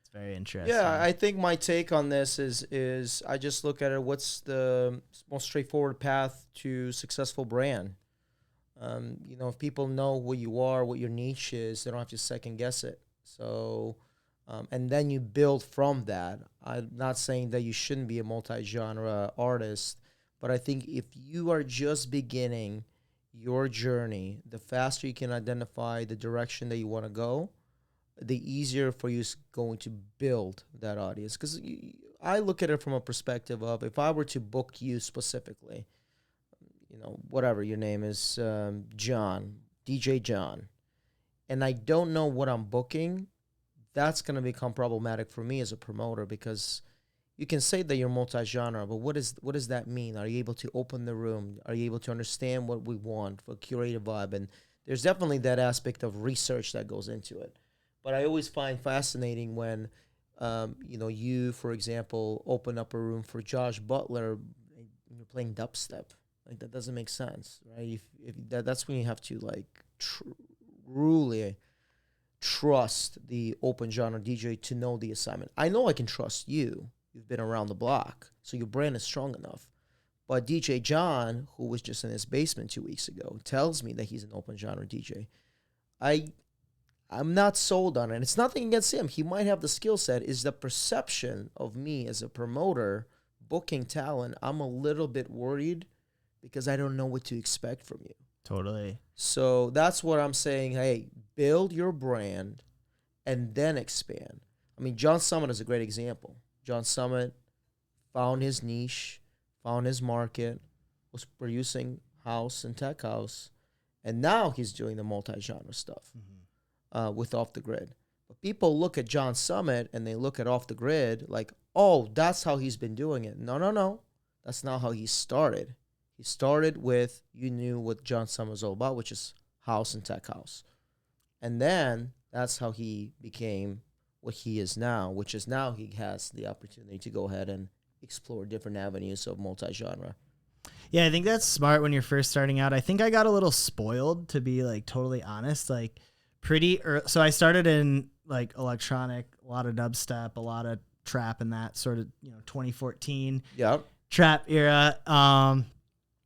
It's very interesting. Yeah, I think my take on this is I just look at it, what's the most straightforward path to successful brand? You know, if people know who you are, what your niche is, they don't have to second guess it. So, and then you build from that. I'm not saying that you shouldn't be a multi-genre artist, but I think if you are just beginning your journey, the faster you can identify the direction that you want to go, the easier for you is going to build that audience. Because I look at it from a perspective of, if I were to book you specifically, you know, whatever your name is, John, DJ John, and I don't know what I'm booking, that's going to become problematic for me as a promoter, because you can say that you're multi-genre, but what does that mean? Are you able to open the room? Are you able to understand what we want for curated vibe? And there's definitely that aspect of research that goes into it. But I always find fascinating when, you know, you, for example, open up a room for Josh Butler and you're playing dubstep. Like, that doesn't make sense, right? That's when you have to, like, truly trust the open genre DJ to know the assignment. I know I can trust you. You've been around the block, so your brand is strong enough. But DJ John, who was just in his basement 2 weeks ago, tells me that he's an open genre DJ. I'm not sold on it. And it's nothing against him. He might have the skill set. Is the perception of me as a promoter booking talent, I'm a little bit worried because I don't know what to expect from you. Totally. So that's what I'm saying. Hey, build your brand and then expand. I mean, John Summit is a great example. John Summit found his niche, found his market, was producing house and tech house, and now he's doing the multi-genre stuff with Off the Grid. But people look at John Summit and they look at Off the Grid like, oh, that's how he's been doing it. No. That's not how he started. He started with, you knew what John Summit was all about, which is house and tech house. And then that's how he became what he is now, which is now he has the opportunity to go ahead and explore different avenues of multi-genre. Yeah, I think that's smart when you're first starting out. I think I got a little spoiled, to be like totally honest, like pretty early. So I started in like electronic, a lot of dubstep, a lot of trap and that sort of, 2014 trap era.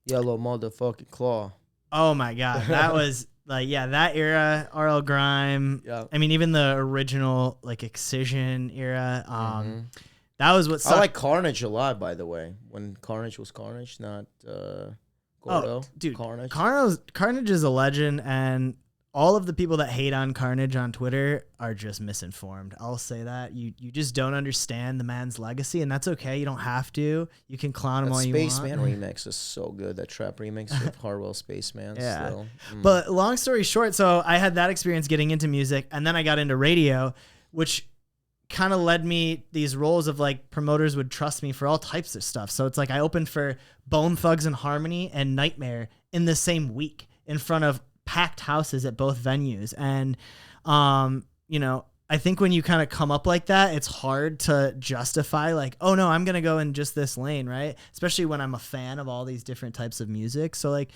Yellow motherfucking claw. Oh my God. That was like, yeah, that era, RL Grime. Yeah. I mean, even the original like Excision era. That was what sucked. I like Carnage a lot, by the way. When Carnage was Carnage, not Gordo. Oh, dude, Carnage. Carnage is a legend, and all of the people that hate on Carnage on Twitter are just misinformed. I'll say that. You just don't understand the man's legacy, and that's okay. You don't have to. You can clown him all you want. Spaceman remix is so good. That trap remix with Harwell Spaceman. Yeah. Still. But long story short, so I had that experience getting into music, and then I got into radio, which kind of led me these roles of like promoters would trust me for all types of stuff. So it's like I opened for Bone Thugs and Harmony and Nightmare in the same week in front of packed houses at both venues. And, you know, I think when you kind of come up like that, it's hard to justify like, oh no, I'm going to go in just this lane. Right. Especially when I'm a fan of all these different types of music. So like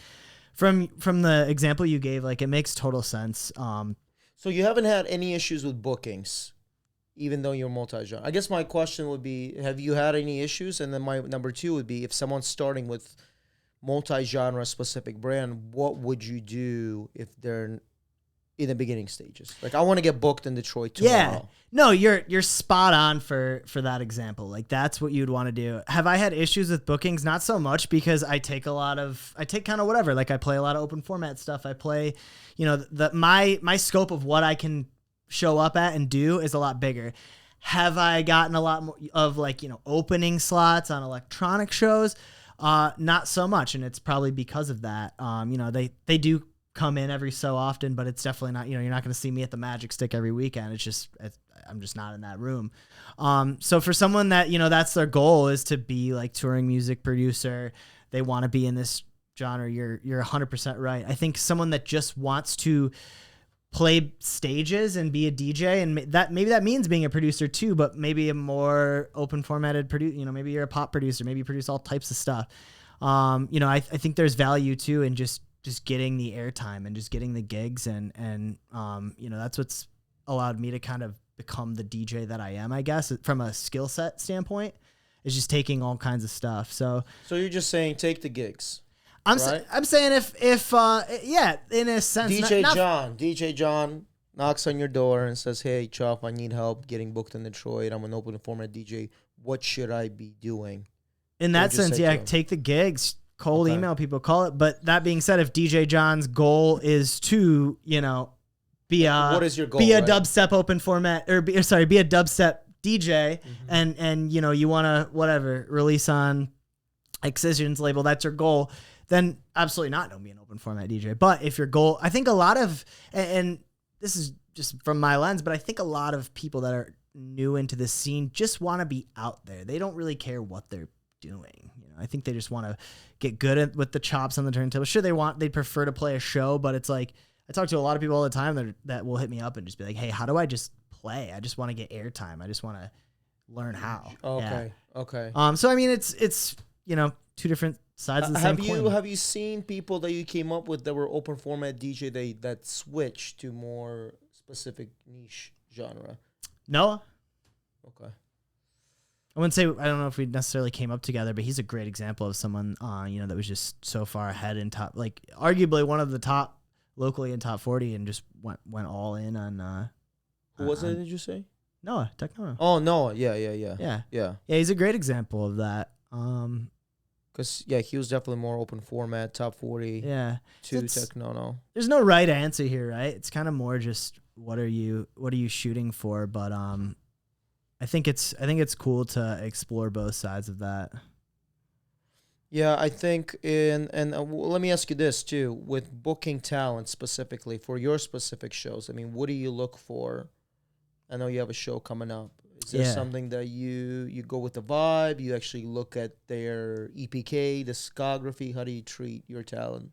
from the example you gave, like it makes total sense. So you haven't had any issues with bookings, even though you're multi-genre. I guess my question would be, have you had any issues? And then my number two would be, if someone's starting with multi-genre specific brand, what would you do if they're in the beginning stages? Like, I want to get booked in Detroit tomorrow. Yeah. No, you're spot on for that example. Like that's what you'd want to do. Have I had issues with bookings? Not so much, because I take kind of whatever. Like I play a lot of open format stuff. I play, you know, my scope of what I can show up at and do is a lot bigger. Have I gotten a lot more of like, you know, opening slots on electronic shows? Not so much. And it's probably because of that. You know, they do come in every so often, but it's definitely not, you know, you're not going to see me at the Magic Stick every weekend. I'm just not in that room. So for someone that, you know, that's their goal is to be like touring music producer, they want to be in this genre. You're 100% right. I think someone that just wants to play stages and be a DJ, and maybe that means being a producer too, but maybe a more open formatted producer, you know, maybe you're a pop producer, maybe you produce all types of stuff. You know, I think there's value too in just getting the airtime and just getting the gigs, and you know, that's what's allowed me to kind of become the DJ that I am, I guess, from a skill set standpoint, is just taking all kinds of stuff. So you're just saying take the gigs. I'm saying if yeah, in a sense, DJ John knocks on your door and says, "Hey, Choff, I need help getting booked in Detroit. I'm an open format DJ. What should I be doing?" In that sense, yeah, take the gigs, cold email people, call it. But that being said, if DJ John's goal is to, you know, be what is your goal? Be a dubstep open format, be a dubstep DJ, and you know, you want to whatever release on Excision's label, that's your goal, then absolutely not, don't be an open format DJ. But if your goal, I think a lot of, and this is just from my lens, but I think a lot of people that are new into this scene just want to be out there. They don't really care what they're doing. You know, I think they just want to get good with the chops on the turntable. Sure, they'd prefer to play a show, but it's like, I talk to a lot of people all the time that will hit me up and just be like, "Hey, how do I just play? I just want to get airtime. I just want to learn how." Okay. Yeah. Okay. So I mean, it's you know, two different sides of the same coin. Have you seen people that you came up with that were open format DJ that switched to more specific niche genre? Noah. Okay. I wouldn't say, I don't know if we necessarily came up together, but he's a great example of someone, you know, that was just so far ahead in top, like arguably one of the top locally in top 40, and just went all in on. Who was it? Did you say? Noah, Tech Noah. Oh, Noah. Yeah. He's a great example of that. Because he was definitely more open format, top 40. Yeah. To Tech Noah. There's no right answer here, right? It's kind of more just what are you shooting for? But I think it's cool to explore both sides of that. Yeah, I think let me ask you this too, with booking talent specifically for your specific shows. I mean, what do you look for? I know you have a show coming up. Is there something that you go with the vibe? You actually look at their EPK, discography. How do you treat your talent?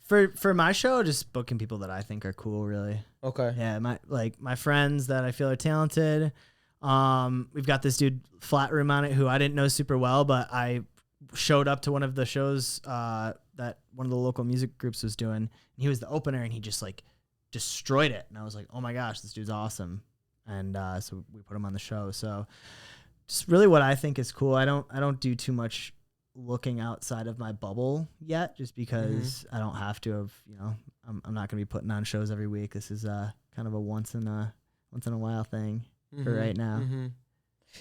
For my show, just booking people that I think are cool, really. Okay. Yeah, my friends that I feel are talented. We've got this dude Flat Room on it who I didn't know super well, but I showed up to one of the shows that one of the local music groups was doing, and he was the opener, and he just like destroyed it, and I was like, oh my gosh, this dude's awesome. And so we put him on the show. So just really what I think is cool. I don't do too much looking outside of my bubble yet, just because I don't have to have, you know, I'm not gonna be putting on shows every week. This is kind of a once in a while thing for right now.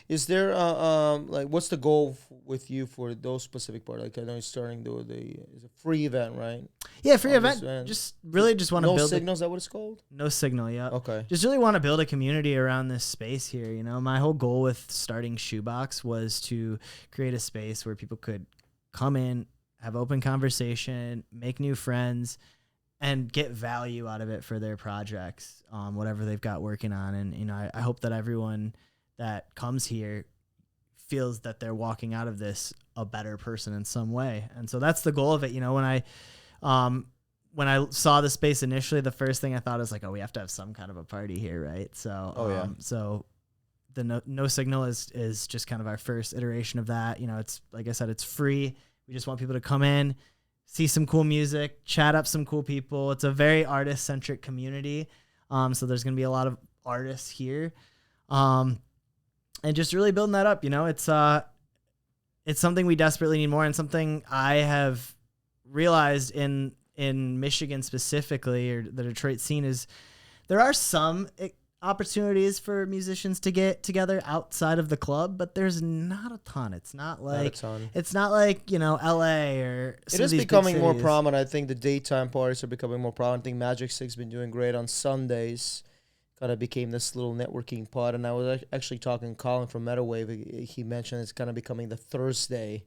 Is there like, what's the goal with you for those specific part? Like, I know you're starting is a free event, right? Yeah, free event. Just want to build. No Signal, is that what it's called? No Signal, yeah. Okay. Just really want to build a community around this space here. You know, my whole goal with starting Shoebox was to create a space where people could come in, have open conversation, make new friends, and get value out of it for their projects, whatever they've got working on. And, you know, I hope that everyone that comes here feels that they're walking out of this a better person in some way. And so that's the goal of it. You know, when I saw the space initially, the first thing I thought was like, oh, we have to have some kind of a party here, right? So, so the no signal is just kind of our first iteration of that. You know, it's like I said, it's free. We just want people to come in, see some cool music, chat up some cool people. It's a very artist centric community. So there's going to be a lot of artists here. And just really building that up, you know, it's something we desperately need more, and something I have realized in Michigan specifically, or the Detroit scene, is there are some opportunities for musicians to get together outside of the club, but there's not a ton. It's not like you know, LA or it is becoming more prominent. I think the daytime parties are becoming more prominent. I think Magic Six's been doing great on Sundays. Kind of became this little networking pod, and I was actually talking to Colin from Meadowwave. He mentioned it's kind of becoming the Thursday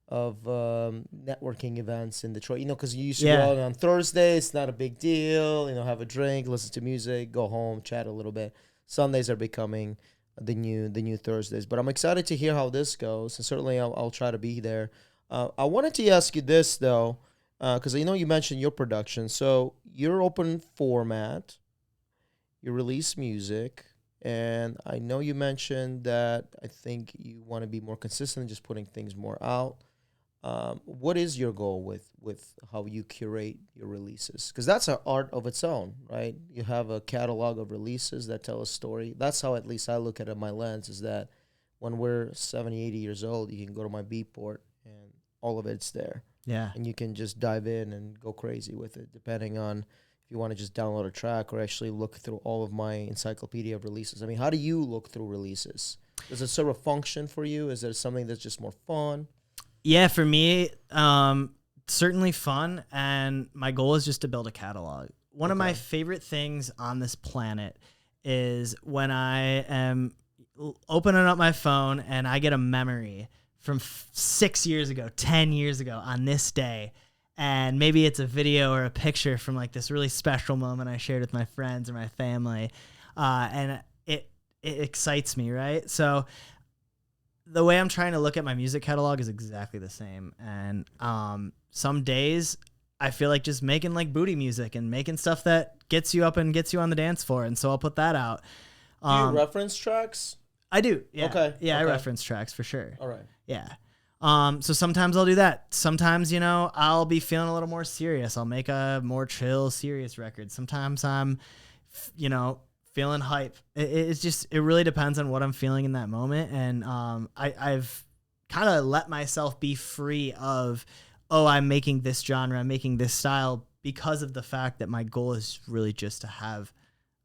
of networking events in Detroit. You know, because you used to go out on Thursday, it's not a big deal. You know, have a drink, listen to music, go home, chat a little bit. Sundays are becoming the new Thursdays. But I'm excited to hear how this goes, and certainly I'll try to be there. I wanted to ask you this though, because I know you mentioned your production. So you're open format. You release music, and I know you mentioned that I think you want to be more consistent in just putting things more out. What is your goal with how you curate your releases? Because that's an art of its own, right? You have a catalog of releases that tell a story. That's how at least I look at it. My lens is that when we're 70, 80 years old, you can go to my Beatport, and all of it's there. Yeah. And you can just dive in and go crazy with it, depending on if you want to just download a track or actually look through all of my encyclopedia of releases. I mean, how do you look through releases? Does it serve a function for you? Is there something that's just more fun? Yeah, for me, certainly fun. And my goal is just to build a catalog. One of my favorite things on this planet is when I am opening up my phone and I get a memory from 6 years ago, 10 years ago on this day. And maybe it's a video or a picture from like this really special moment I shared with my friends or my family. And it excites me, right? So the way I'm trying to look at my music catalog is exactly the same. And some days I feel like just making like booty music and making stuff that gets you up and gets you on the dance floor. And so I'll put that out. Do you reference tracks? I do. Yeah. Okay. Yeah, I reference tracks for sure. All right. Yeah. So sometimes I'll do that. Sometimes, you know, I'll be feeling a little more serious. I'll make a more chill, serious record. Sometimes I'm, you know, feeling hype. It really depends on what I'm feeling in that moment. And I've kind of let myself be free of, oh, I'm making this genre, I'm making this style, because of the fact that my goal is really just to have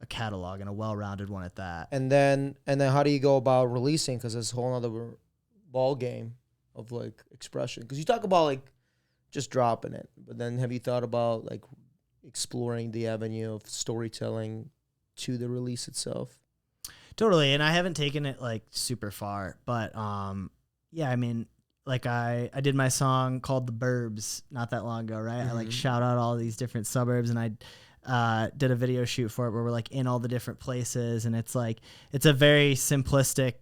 a catalog and a well-rounded one at that. And then how do you go about releasing? Because it's a whole other ball game of like expression. Because you talk about like just dropping it, but then have you thought about like exploring the avenue of storytelling to the release itself? Totally. And I haven't taken it like super far, but yeah, I mean, like I did my song called The Burbs not that long ago, right? Mm-hmm. I like shout out all these different suburbs, and I did a video shoot for it where we're like in all the different places, and it's like it's a very simplistic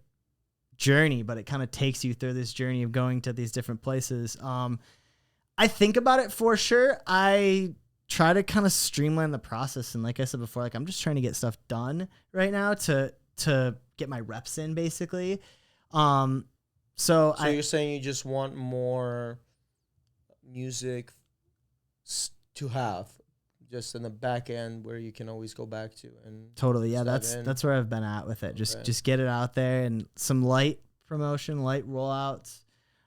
journey, but it kind of takes you through this journey of going to these different places. I think about it for sure. I try to kind of streamline the process, and like I said before, like I'm just trying to get stuff done right now to get my reps in, basically. So you're saying you just want more music to have just in the back end where you can always go back to. And totally. Yeah, that's where I've been at with it. Just get it out there and some light promotion, light rollouts.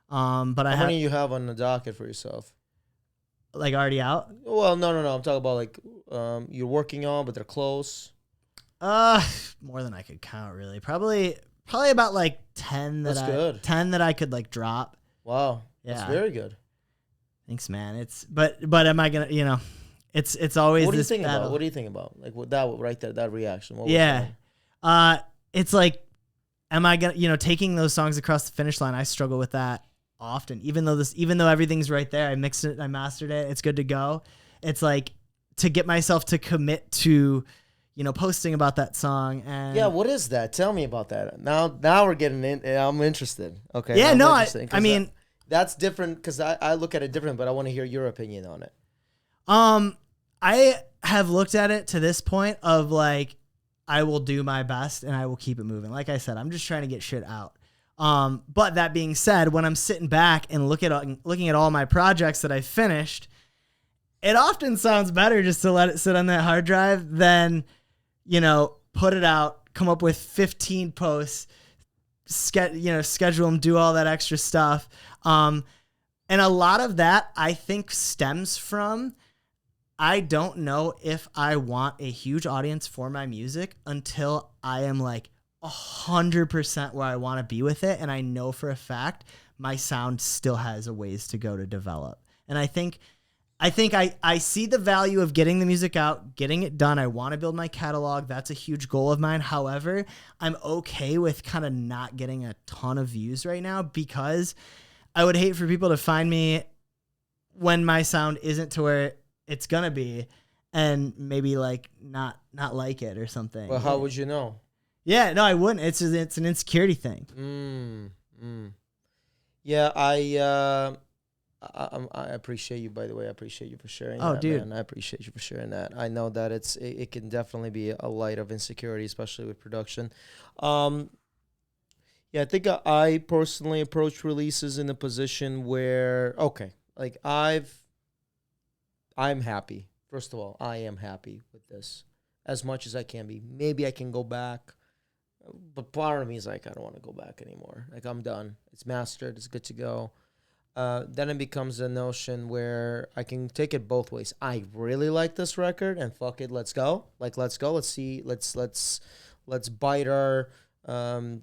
But how many you have on the docket for yourself? Like already out? Well, no. I'm talking about like you're working on, but they're close. More than I could count, really. Probably about like 10 10 that I could like drop. Wow. Yeah. That's very good. Thanks, man. But am I gonna, you know, it's always what this do you think battle. about? What do you think about? Like with that right there, that reaction. What it's like, am I gonna, you know, taking those songs across the finish line? I struggle with that often. Even though everything's right there, I mixed it, I mastered it, it's good to go. It's like, to get myself to commit to, posting about that song. And yeah, what is that? Tell me about that. Now we're getting in. I'm interested. Okay. yeah, no, I mean, that's different because I look at it different, but I want to hear your opinion on it. I have looked at it to this point of like, I will do my best and I will keep it moving. Like I said, I'm just trying to get shit out. But that being said, when I'm sitting back and looking at all my projects that I finished, it often sounds better just to let it sit on that hard drive than, put it out, come up with 15 posts, schedule them, do all that extra stuff. And a lot of that I think stems from, I don't know if I want a huge audience for my music until I am like 100% where I want to be with it. And I know for a fact my sound still has a ways to go to develop. And I think I see the value of getting the music out, getting it done. I want to build my catalog. That's a huge goal of mine. However, I'm okay with kind of not getting a ton of views right now because I would hate for people to find me when my sound isn't to where it's going to be and maybe like not like it or something. Well, how would you know? Yeah, no, I wouldn't. It's an insecurity thing. Yeah, I appreciate you, by the way. I appreciate you for sharing that, dude. man. I appreciate you for sharing that. I know that it can definitely be a light of insecurity, especially with production. Yeah, I think I personally approach releases in a position where, okay, like I'm happy. First of all, I am happy with this as much as I can be. Maybe I can go back, but part of me is like, I don't want to go back anymore. Like, I'm done. It's mastered. It's good to go. Then it becomes a notion where I can take it both ways. I really like this record, and fuck it, let's go. Like, let's go. Let's see. Let's bite our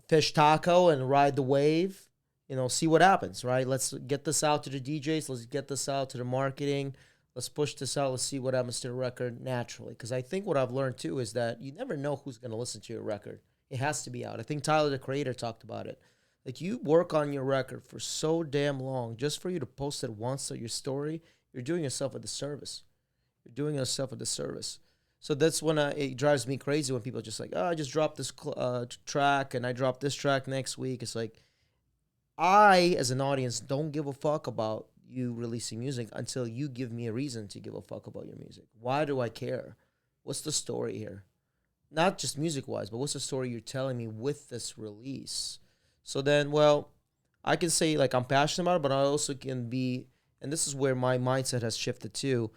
fish taco and ride the wave. See what happens, right? Let's get this out to the DJs. Let's get this out to the marketing. Let's push this out. Let's see what happens to the record naturally. Because I think what I've learned, too, is that you never know who's going to listen to your record. It has to be out. I think Tyler, the Creator, talked about it. Like, you work on your record for so damn long just for you to post it once on your story, you're doing yourself a disservice. So that's when it drives me crazy when people are just like, I just dropped this track and I dropped this track next week. It's like, I, as an audience, don't give a fuck about you releasing music until you give me a reason to give a fuck about your music. Why do I care? What's the story here? Not just music-wise, but what's the story you're telling me with this release? So then, well, I can say, like, I'm passionate about it, but I also can be, and this is where my mindset has shifted to,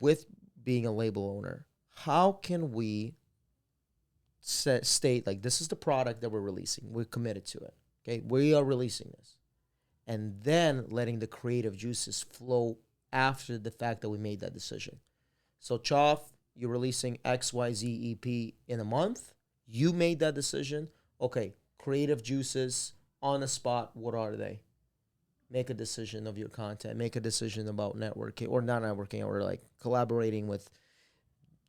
with being a label owner. How can we state, like, this is the product that we're releasing. We're committed to it. Okay, we are releasing this. And then letting the creative juices flow after the fact that we made that decision. So, CHOFF, you're releasing XYZ EP in a month. You made that decision. Okay, creative juices on the spot, what are they? Make a decision of your content. Make a decision about networking, or not networking, or like collaborating with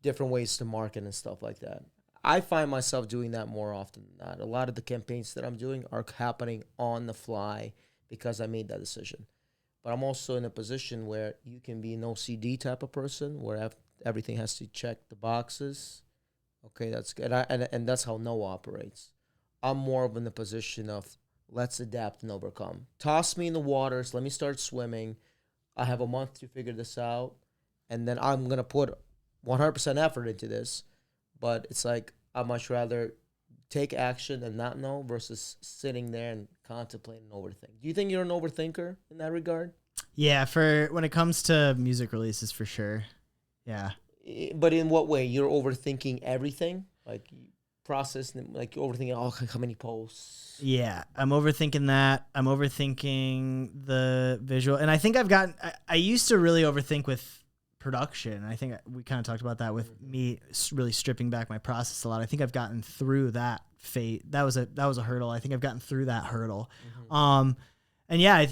different ways to market and stuff like that. I find myself doing that more often than not. A lot of the campaigns that I'm doing are happening on the fly because I made that decision. But I'm also in a position where you can be an OCD type of person where everything has to check the boxes. Okay, that's good. And that's how Noah operates. I'm more of in the position of let's adapt and overcome. Toss me in the waters. Let me start swimming. I have a month to figure this out. And then I'm going to put 100% effort into this. But it's like I'd much rather take action and not know versus sitting there and contemplate and overthink. Do you think you're an overthinker in that regard? Yeah, for when it comes to music releases, for sure. Yeah. But in what way? You're overthinking everything? Like process, like overthinking, how many posts? Yeah, I'm overthinking that. I'm overthinking the visual. And I think I used to really overthink with production. I think we kind of talked about that with me really stripping back my process a lot. I think I've gotten through that fate. That was a hurdle. I think I've gotten through that hurdle. And yeah,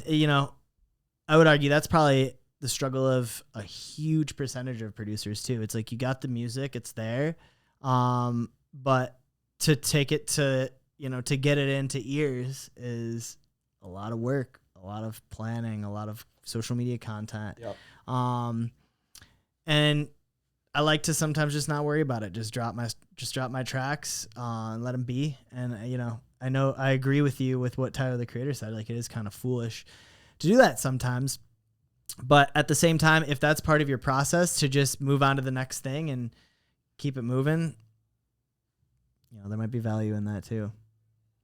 I would argue that's probably the struggle of a huge percentage of producers too. It's like you got the music, it's there. But to take it to get it into ears is a lot of work, a lot of planning, a lot of social media content. Yep. And I like to sometimes just not worry about it. Just drop my tracks and let them be. And I know I agree with you with what Tyler the Creator said. Like, it is kind of foolish to do that sometimes. But at the same time, if that's part of your process to just move on to the next thing and keep it moving, there might be value in that too.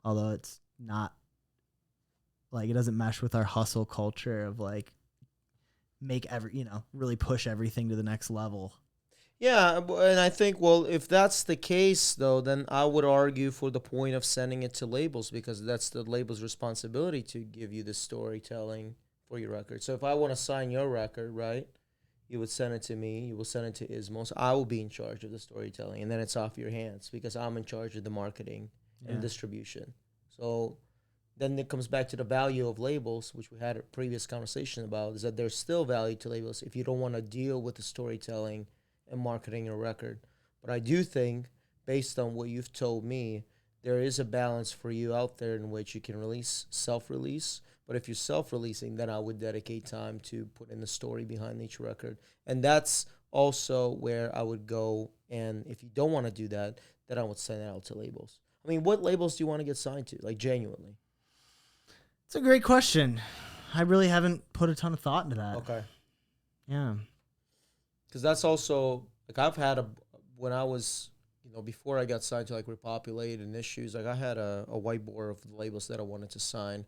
Although it's not like, it doesn't mesh with our hustle culture of like really push everything to the next level. Yeah, and I think, well, if that's the case, though, then I would argue for the point of sending it to labels, because that's the label's responsibility to give you the storytelling for your record. So if I want to sign your record, right, you would send it to me, you will send it to ISMOS. I will be in charge of the storytelling, and then it's off your hands because I'm in charge of the marketing and distribution. So then it comes back to the value of labels, which we had a previous conversation about, is that there's still value to labels if you don't want to deal with the storytelling and marketing your record. But I do think, based on what you've told me, there is a balance for you out there in which you can release, self-release. But if you're self-releasing, then I would dedicate time to put in the story behind each record. And that's also where I would go. And if you don't want to do that, then I would send it out to labels. I mean, what labels do you want to get signed to? Like, genuinely. It's a great question. I really haven't put a ton of thought into that. Okay. Yeah. Because that's also, like, I've had when I was, before I got signed to like Repopulate and Issues, like I had a whiteboard of the labels that I wanted to sign.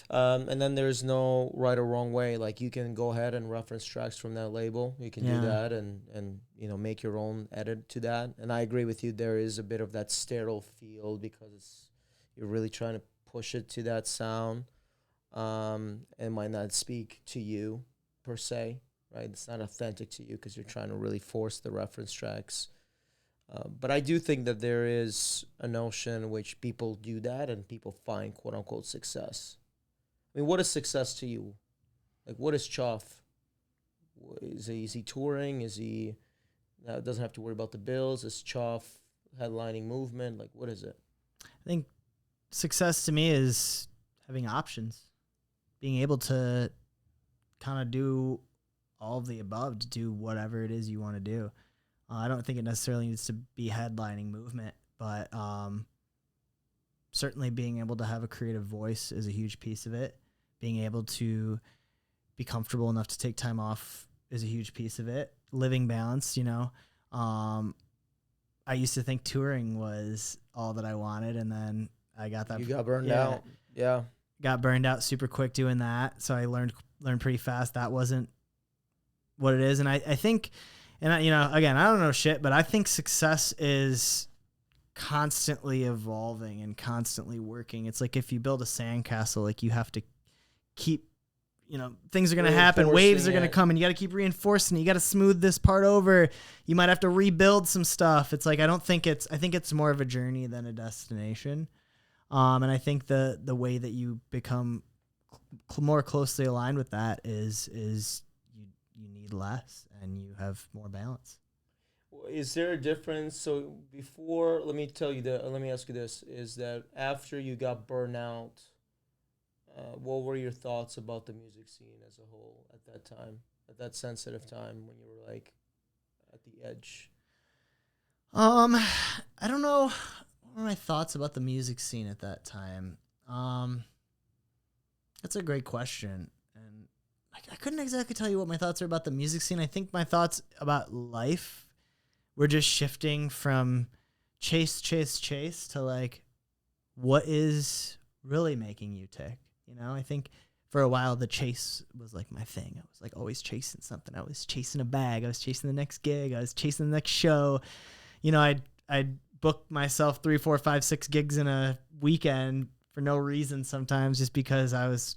And then there's no right or wrong way. Like, you can go ahead and reference tracks from that label. You can do that and make your own edit to that. And I agree with you. There is a bit of that sterile feel because you're really trying to push it to that sound. And it might not speak to you per se. Right, it's not authentic to you because you're trying to really force the reference tracks. But I do think that there is a notion in which people do that and people find quote unquote success. I mean, what is success to you? Like, what is CHOFF? Is he touring? Is he doesn't have to worry about the bills? Is CHOFF headlining movement? Like, what is it? I think success to me is having options, being able to kind of do all of the above, to do whatever it is you want to do. I don't think it necessarily needs to be headlining movement, but certainly being able to have a creative voice is a huge piece of it. Being able to be comfortable enough to take time off is a huge piece of it. Living balance, I used to think touring was all that I wanted, and then I got that. You got burned out. Yeah. Got burned out super quick doing that. So I learned pretty fast that wasn't what it is. And I think, and again, I don't know shit, but I think success is constantly evolving and constantly working. It's like if you build a sandcastle, like you have to keep, things are going to happen. Waves are going to come and you got to keep reinforcing it. You got to smooth this part over. You might have to rebuild some stuff. It's like, I think it's more of a journey than a destination. And I think the way that you become more closely aligned with that is you need less and you have more balance. Is there a difference? So before, let me ask you this, is that after you got burned out, what were your thoughts about the music scene as a whole at that time, at that sensitive time when you were like at the edge? I don't know. What were my thoughts about the music scene at that time? That's a great question. And I couldn't exactly tell you what my thoughts are about the music scene. I think my thoughts about life were just shifting from chase to like, what is really making you tick? I think for a while the chase was like my thing. I was like always chasing something. I was chasing a bag. I was chasing the next gig. I was chasing the next show. I'd book myself 3, 4, 5, 6 gigs in a weekend for no reason sometimes, just because I was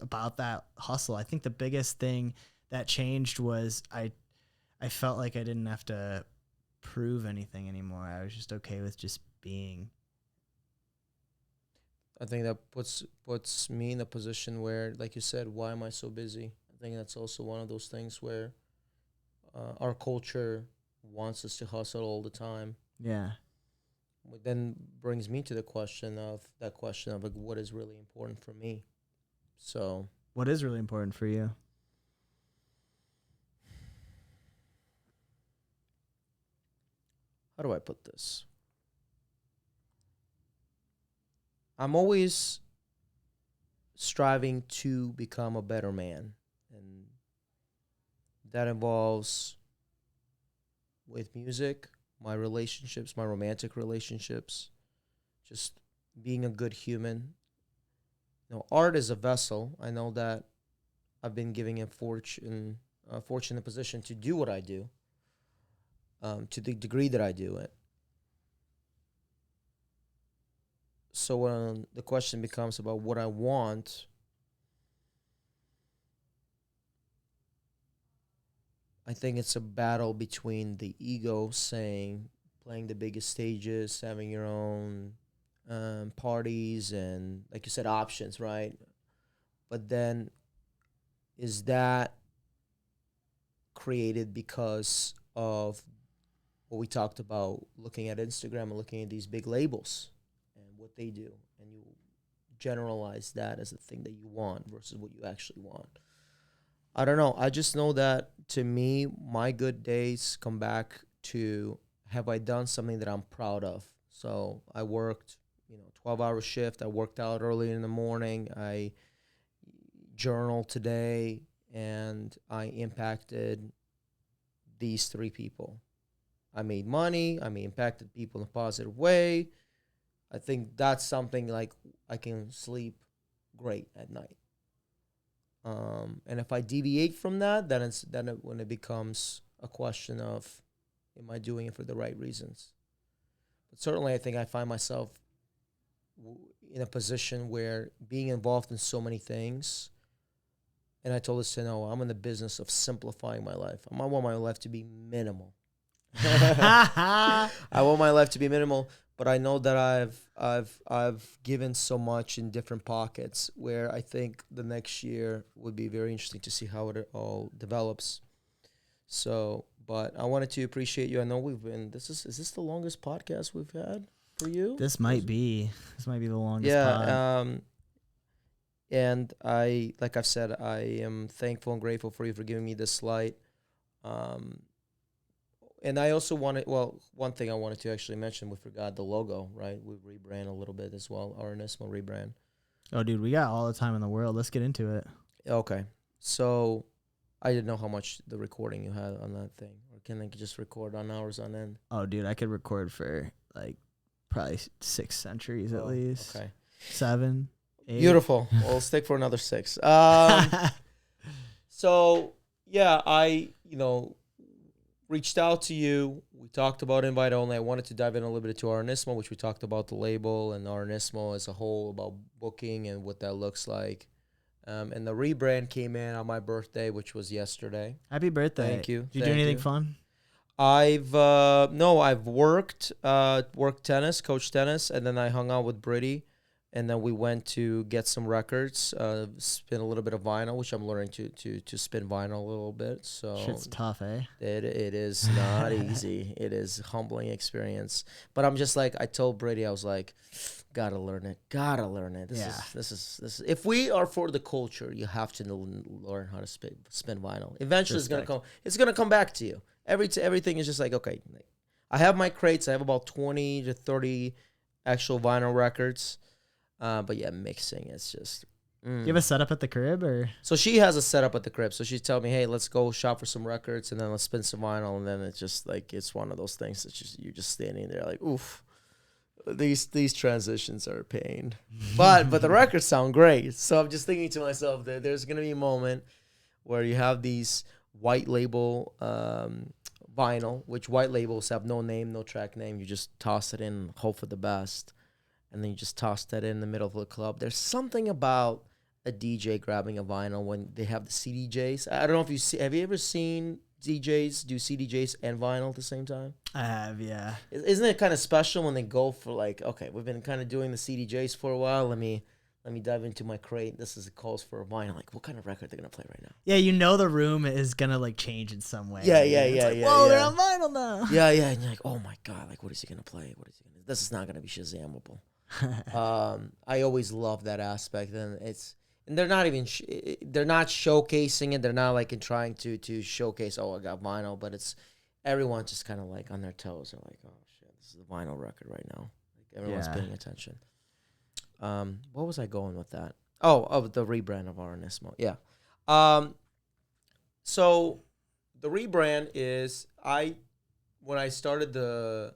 about that hustle. I think the biggest thing that changed was I felt like I didn't have to prove anything anymore. I was just okay with just being. I think that puts me in a position where, like you said, why am I so busy? I think that's also one of those things where our culture wants us to hustle all the time. Yeah. But then brings me to the question of like, what is really important for me? So what is really important for you? how do I put this? I'm always striving to become a better man. And that involves with music, my relationships, my romantic relationships, just being a good human. You know, art is a vessel. I know that I've been giving a fortunate position to do what I do, to the degree that I do it. So when the question becomes about what I want, I think it's a battle between the ego saying, playing the biggest stages, having your own parties, and like you said, options, right? But then is that created because of what we talked about, looking at Instagram and looking at these big labels and what they do, and you generalize that as the thing that you want versus what you actually want? I don't know. I just know that to me, my good days come back to, have I done something that I'm proud of? So I worked, 12-hour shift. I worked out early in the morning. I journaled today, and I impacted these 3 people. I made money. I impacted people in a positive way. I think that's something like I can sleep great at night. And if I deviate from that, when it becomes a question of, am I doing it for the right reasons? But certainly, I think I find myself in a position where being involved in so many things, and I told this to Noah, I'm in the business of simplifying my life. I want my life to be minimal. I want my life to be minimal, but I know that I've given so much in different pockets, where I think the next year would be very interesting to see how it all develops. So, but I wanted to appreciate you. I know is this the longest podcast we've had for you? This might be the longest pod. Yeah. And like I've said, I am thankful and grateful for you for giving me this light. And I also one thing I wanted to actually mention, we forgot the logo, right? We rebrand a little bit as well, our ISMO rebrand. Oh, dude, we got all the time in the world. Let's get into it. Okay. So I didn't know how much the recording you had on that thing. Or can I just record on hours on end? Oh, dude, I could record for like probably 6 centuries at least. Okay. 7, 8. Beautiful. We'll stick for another 6. So, yeah, I, reached out to you. We talked about invite only. I wanted to dive in a little bit to our ISMO, which we talked about the label and our ISMO as a whole, about booking and what that looks like. And the rebrand came in on my birthday, which was yesterday. Happy birthday. Thank you. Did you do anything fun? I've worked tennis, coached tennis, and then I hung out with Brittany. And then we went to get some records, spin a little bit of vinyl, which I'm learning to spin vinyl a little bit. So shit's tough, eh? It is not easy. It is a humbling experience. But I'm just like, I told Brady, I was like, gotta learn it. This is. If we are for the culture, you have to learn how to spin vinyl. Eventually, it's gonna come back to you. Everything is just like, okay. I have my crates. I have about 20 to 30 actual vinyl records. But yeah, mixing, it's just... You have a setup at the crib, or? So she has a setup at the crib. So she's telling me, hey, let's go shop for some records, and then let's spin some vinyl. And then it's just like, it's one of those things that you're just standing there like, oof, these transitions are a pain. but the records sound great. So I'm just thinking to myself that there's going to be a moment where you have these white label vinyl, which white labels have no name, no track name. You just toss it in and hope for the best. And then you just toss that in the middle of the club. There's something about a DJ grabbing a vinyl when they have the CDJs. I don't know if have you ever seen DJs do CDJs and vinyl at the same time? I have, yeah. Isn't it kind of special when they go for like, okay, we've been kind of doing the CDJs for a while. Let me dive into my crate. This is a calls for a vinyl. Like, what kind of record they're gonna play right now? Yeah, the room is gonna like change in some way. Yeah. Whoa, they're on vinyl now. Yeah. And you're like, oh my god, like, what is he gonna play? This is not gonna be Shazamable. I always love that aspect, and they're not even they're not showcasing it. They're not like trying to showcase, oh, I got vinyl, but it's everyone's just kind of like on their toes. They're like, oh shit, this is a vinyl record right now. Like everyone's Yeah. paying attention. What was I going with that? Oh, of the rebrand of our ISMO. Yeah. So the rebrand is when I started the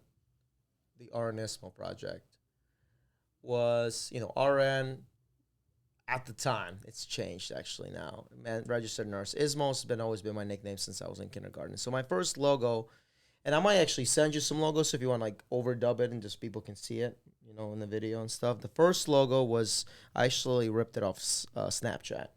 RNSMO project was, RN at the time. It's changed actually now. Man, registered nurse. ISMOS has always been my nickname since I was in kindergarten. So my first logo, and I might actually send you some logos if you want to like overdub it and just people can see it, in the video and stuff. The first logo was, I actually ripped it off Snapchat.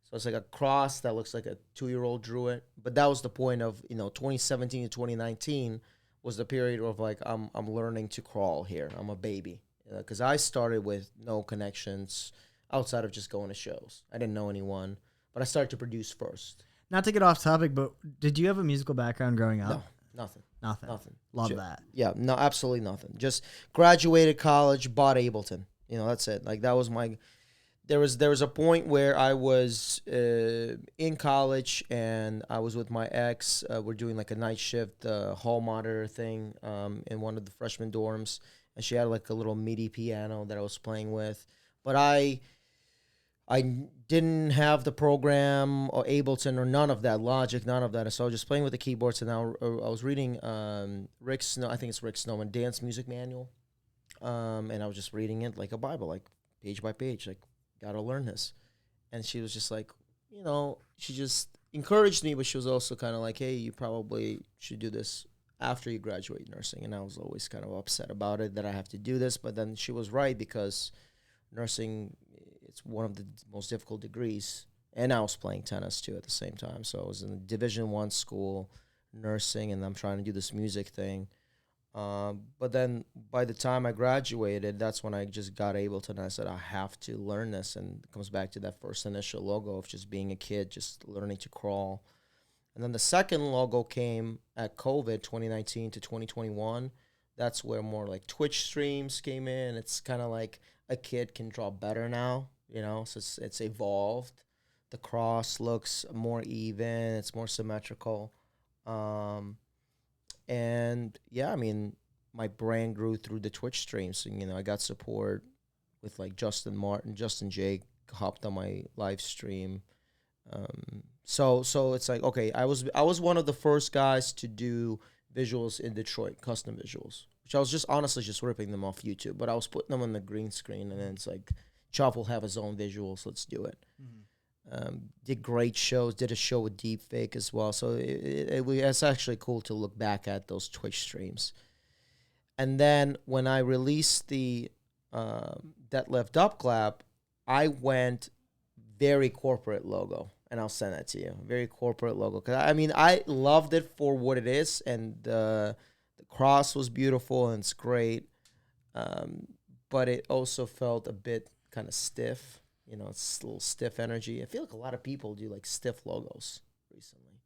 So it's like a cross that looks like a 2-year-old drew it. But that was the point of, 2017 to 2019 was the period of like, I'm learning to crawl here. I'm a baby. Because I started with no connections outside of just going to shows. I didn't know anyone, but I started to produce first. Not to get off topic, but did you have a musical background growing up? No, nothing. Nothing. Love that. Yeah, no, absolutely nothing. Just graduated college, bought Ableton. That's it. Like that was my. There was a point where I was in college and I was with my ex. We're doing like a night shift hall monitor thing in one of the freshman dorms, and she had like a little MIDI piano that I was playing with, but I didn't have the program or Ableton or none of that, Logic, none of that. So I was just playing with the keyboards, and I was reading Rick Snow, I think it's Rick Snowman, Dance Music Manual, and I was just reading it like a Bible, like page by page, like, gotta learn this. And she was just like, she just encouraged me, but she was also kind of like, hey, you probably should do this after you graduate nursing. And I was always kind of upset about it, that I have to do this. But then she was right, because nursing, it's one of the most difficult degrees. And I was playing tennis too at the same time. So I was in a Division I school, nursing, and I'm trying to do this music thing. But then by the time I graduated, that's when I just got Ableton, and I said, I have to learn this. And it comes back to that first initial logo of just being a kid, just learning to crawl. And then the second logo came at COVID 2019 to 2021. That's where more like Twitch streams came in. It's kind of like a kid can draw better now, so it's evolved. The cross looks more even. It's more symmetrical. And yeah, I mean, my brand grew through the Twitch streams. And, I got support with like Justin Martin, Justin Jake hopped on my live stream. So it's like, okay, I was one of the first guys to do visuals in Detroit, custom visuals, which I was just honestly just ripping them off YouTube, but I was putting them on the green screen, and then it's like, CHOFF will have his own visuals. Let's do it. Did great shows. Did a show with Deepfake as well. So it's actually cool to look back at those Twitch streams. And then when I released the That Left Up Clap, I went very corporate logo, and I'll send that to you. Very corporate logo. Cause I loved it for what it is, and the cross was beautiful and it's great. But it also felt a bit kind of stiff. It's a little stiff energy. I feel like a lot of people do like stiff logos recently.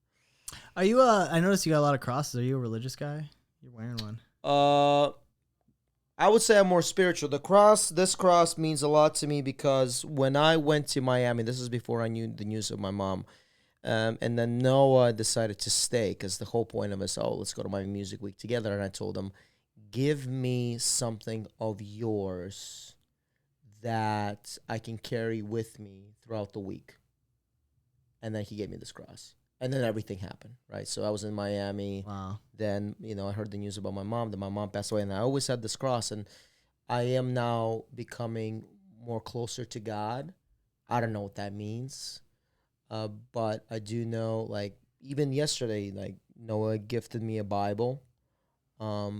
Are you I noticed you got a lot of crosses. Are you a religious guy? You're wearing one. I would say I'm more spiritual. This cross means a lot to me, because when I went to Miami, this is before I knew the news of my mom, and then Noah decided to stay, because the whole point of it is, let's go to Miami Music Week together. And I told him, give me something of yours that I can carry with me throughout the week. And then he gave me this cross. And then everything happened, right? So I was in Miami. Wow. Then, I heard the news about my mom. Then my mom passed away. And I always had this cross. And I am now becoming more closer to God. I don't know what that means. But I do know, like, even yesterday, like, Noah gifted me a Bible,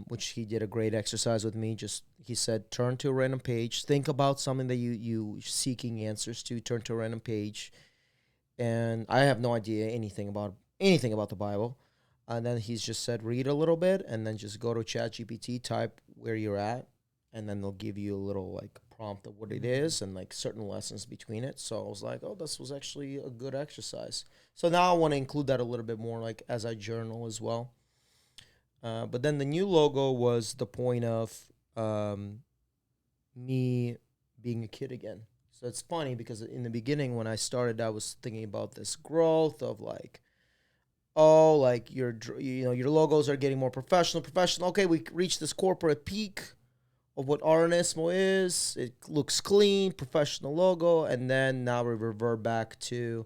which he did a great exercise with me. He said, turn to a random page. Think about something that you seeking answers to. Turn to a random page. And I have no idea anything about the Bible. And then he's just said, read a little bit, and then just go to ChatGPT, type where you're at, and then they'll give you a little like prompt of what it is and like certain lessons between it. So I was like, oh, this was actually a good exercise. So now I want to include that a little bit more, like as I journal as well. But then the new logo was the point of me being a kid again. So it's funny, because in the beginning when I started, I was thinking about this growth of like, oh, like your logos are getting more professional. Okay, we reached this corporate peak of what ISMO is. It looks clean, professional logo, and then now we revert back to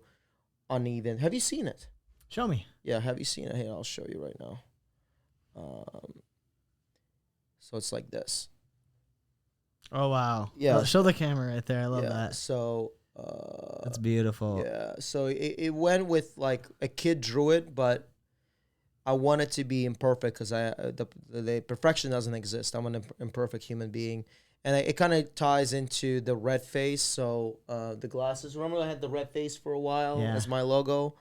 uneven. Have you seen it? Show me. Yeah, have you seen it? Here, I'll show you right now. So it's like this. Oh wow. Yeah. Show the camera right there. I love that. So That's beautiful. yeah. So it went with like a kid drew it, but I want it to be imperfect because the perfection doesn't exist. I'm an imperfect human being, and it kind of ties into the red face. So the glasses. Remember, I had the red face for a while as my logo.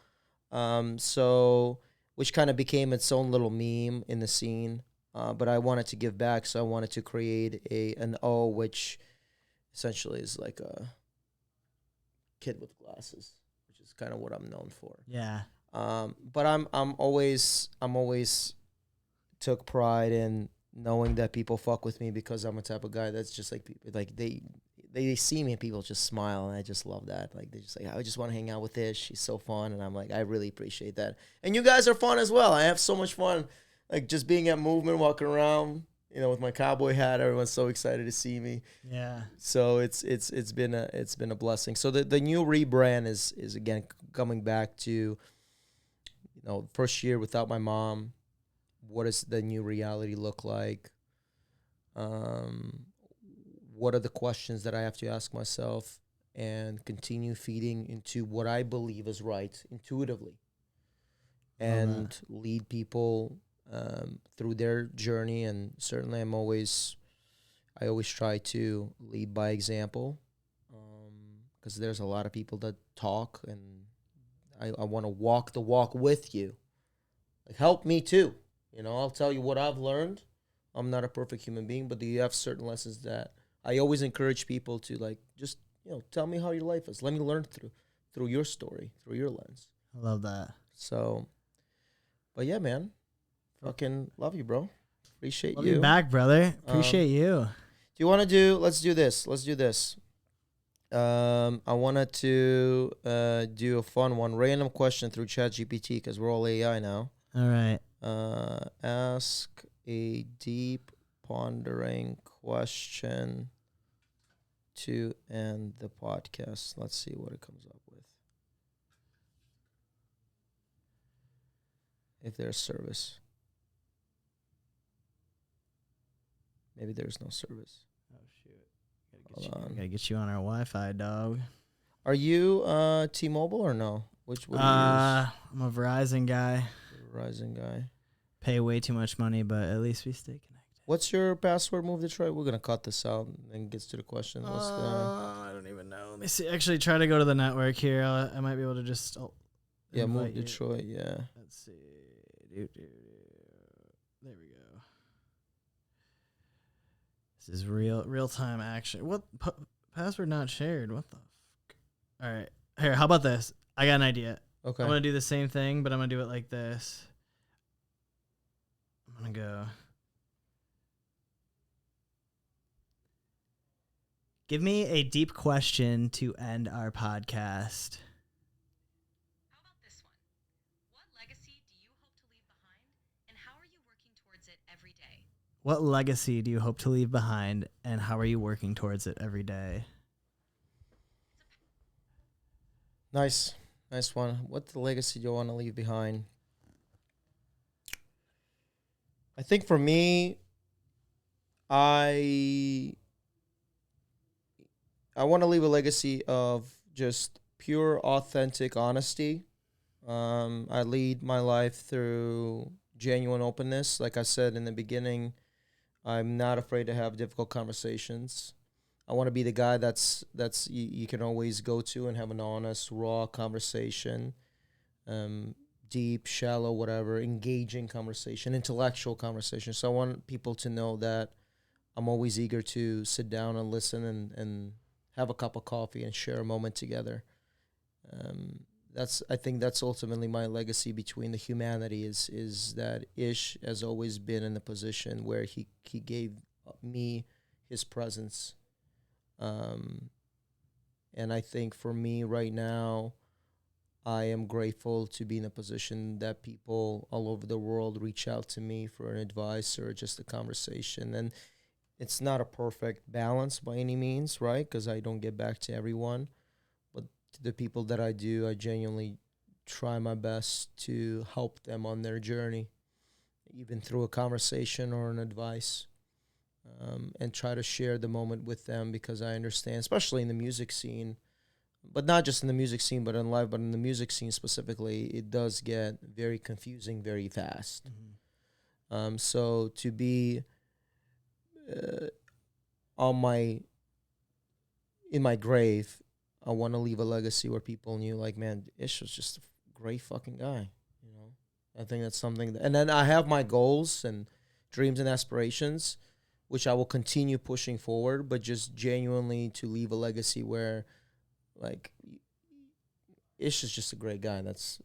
So which kind of became its own little meme in the scene. But I wanted to give back, so I wanted to create an O, which essentially is like a kid with glasses, which is kind of what I'm known for. Yeah. But I'm always took pride in knowing that people fuck with me because I'm a type of guy that's just like people like they see me and people just smile, and I just love that. Like they just like, I just want to hang out with Ish. She's so fun, and I'm like, I really appreciate that. And you guys are fun as well. I have so much fun, like just being at Movement, walking around, with my cowboy hat. Everyone's so excited to see me. Yeah. So it's been a blessing. So the new rebrand is again coming back to, first year without my mom. What does the new reality look like? What are the questions that I have to ask myself and continue feeding into what I believe is right intuitively, and lead people through their journey. And certainly I always try to lead by example, because there's a lot of people that talk, and I want to walk the walk with you. Like, help me too. I'll tell you what I've learned. I'm not a perfect human being, but you have certain lessons that I always encourage people to, like, just, tell me how your life is. Let me learn through your story, through your lens. I love that. So, but yeah, man, fucking love you, bro. Appreciate Love you. you back, brother. Appreciate you. Do you want to let's do this. I wanted to do a fun one, random question through ChatGPT, because we're all AI now. All right. Ask a deep, pondering question to end the podcast. Let's see what it comes up with. If there's service. Maybe there's no service. Oh, shoot. Gotta get you on our Wi-Fi, dog. Are you T-Mobile or no? What do you use? I'm a Verizon guy. Verizon guy. Pay way too much money, but at least we stay connected. What's your password, Move Detroit? We're going to cut this out and get to the question. I don't even know. Let me see. Actually, try to go to the network here. I might be able to just... Move Detroit, yeah. Let's see. There we go. This is real-time action. What? Password not shared. What the fuck? All right. Here, how about this? I got an idea. Okay. I'm going to do the same thing, but I'm going to do it like this. I'm going to go... Give me a deep question to end our podcast. How about this one? What legacy do you hope to leave behind, and how are you working towards it every day? What legacy do you hope to leave behind, and how are you working towards it every day? Nice one. What the legacy do you want to leave behind? I think for me, I want to leave a legacy of just pure, authentic honesty. I lead my life through genuine openness. Like I said in the beginning, I'm not afraid to have difficult conversations. I want to be the guy that's you can always go to and have an honest, raw conversation, deep, shallow, whatever, engaging conversation, intellectual conversation. So I want people to know that I'm always eager to sit down and listen and have a cup of coffee and share a moment together. I think that's ultimately my legacy between the humanity is that Ish has always been in a position where he gave me his presence. And I think for me right now, I am grateful to be in a position that people all over the world reach out to me for an advice or just a conversation. And it's not a perfect balance by any means, right? Because I don't get back to everyone. But to the people that I do, I genuinely try my best to help them on their journey, even through a conversation or an advice, and try to share the moment with them, because I understand, especially in the music scene, but not just in the music scene, but in life, but in the music scene specifically, it does get very confusing very fast. So to be in my grave, I want to leave a legacy where people knew, like, man, Ish was just a great fucking guy. You know, I think that's something. And then I have my goals and dreams and aspirations, which I will continue pushing forward, but just genuinely to leave a legacy where, like, Ish is just a great guy. That's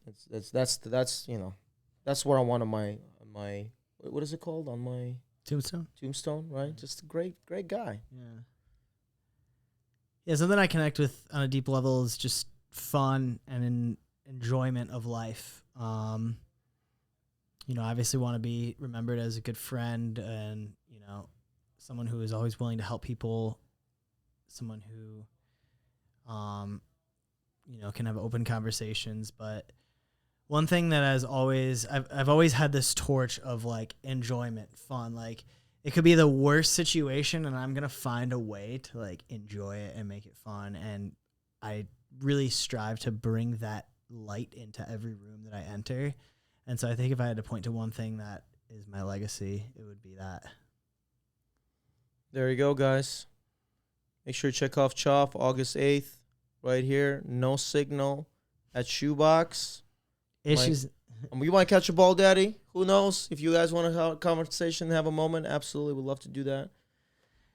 you know, that's what I want on my what is it called, on my tombstone, right? Just a great guy. Yeah, something I connect with on a deep level is just fun and enjoyment of life. You know, obviously want to be remembered as a good friend and, you know, someone who is always willing to help people, someone who, you know, can have open conversations. But one thing that I've always had this torch of, like, enjoyment, fun. Like, it could be the worst situation and I'm going to find a way to, like, enjoy it and make it fun. And I really strive to bring that light into every room that I enter. And so I think if I had to point to one thing that is my legacy, it would be that. There you go, guys. Make sure to check off CHOFF August 8th right here. No Signal at Shoebox. Issues. You might catch a ball, Daddy. Who knows? If you guys want to have a conversation, have a moment, absolutely would love to do that.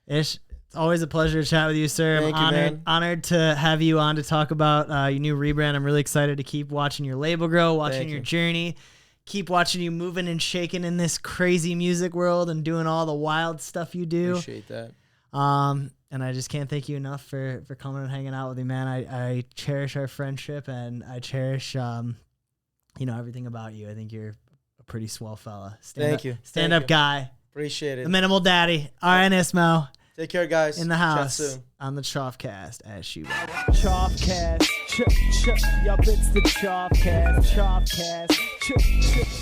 Ish, it's always a pleasure to chat with you, sir. Thank I'm you, man. honored to have you on to talk about your new rebrand. I'm really excited to keep watching your label grow, watching your journey, keep watching you moving and shaking in this crazy music world and doing all the wild stuff you do. Appreciate that. And I just can't thank you enough for coming and hanging out with me, man. I cherish our friendship and I cherish, you know, everything about you. I think you're a pretty swell fella. Thank you. Stand up guy. Appreciate it. The minimal daddy. All right, ISMO. Take care, guys. In the house. Chat soon. On the CHOFF at Shoebox. CHOFF, yup, it's the CHOFF.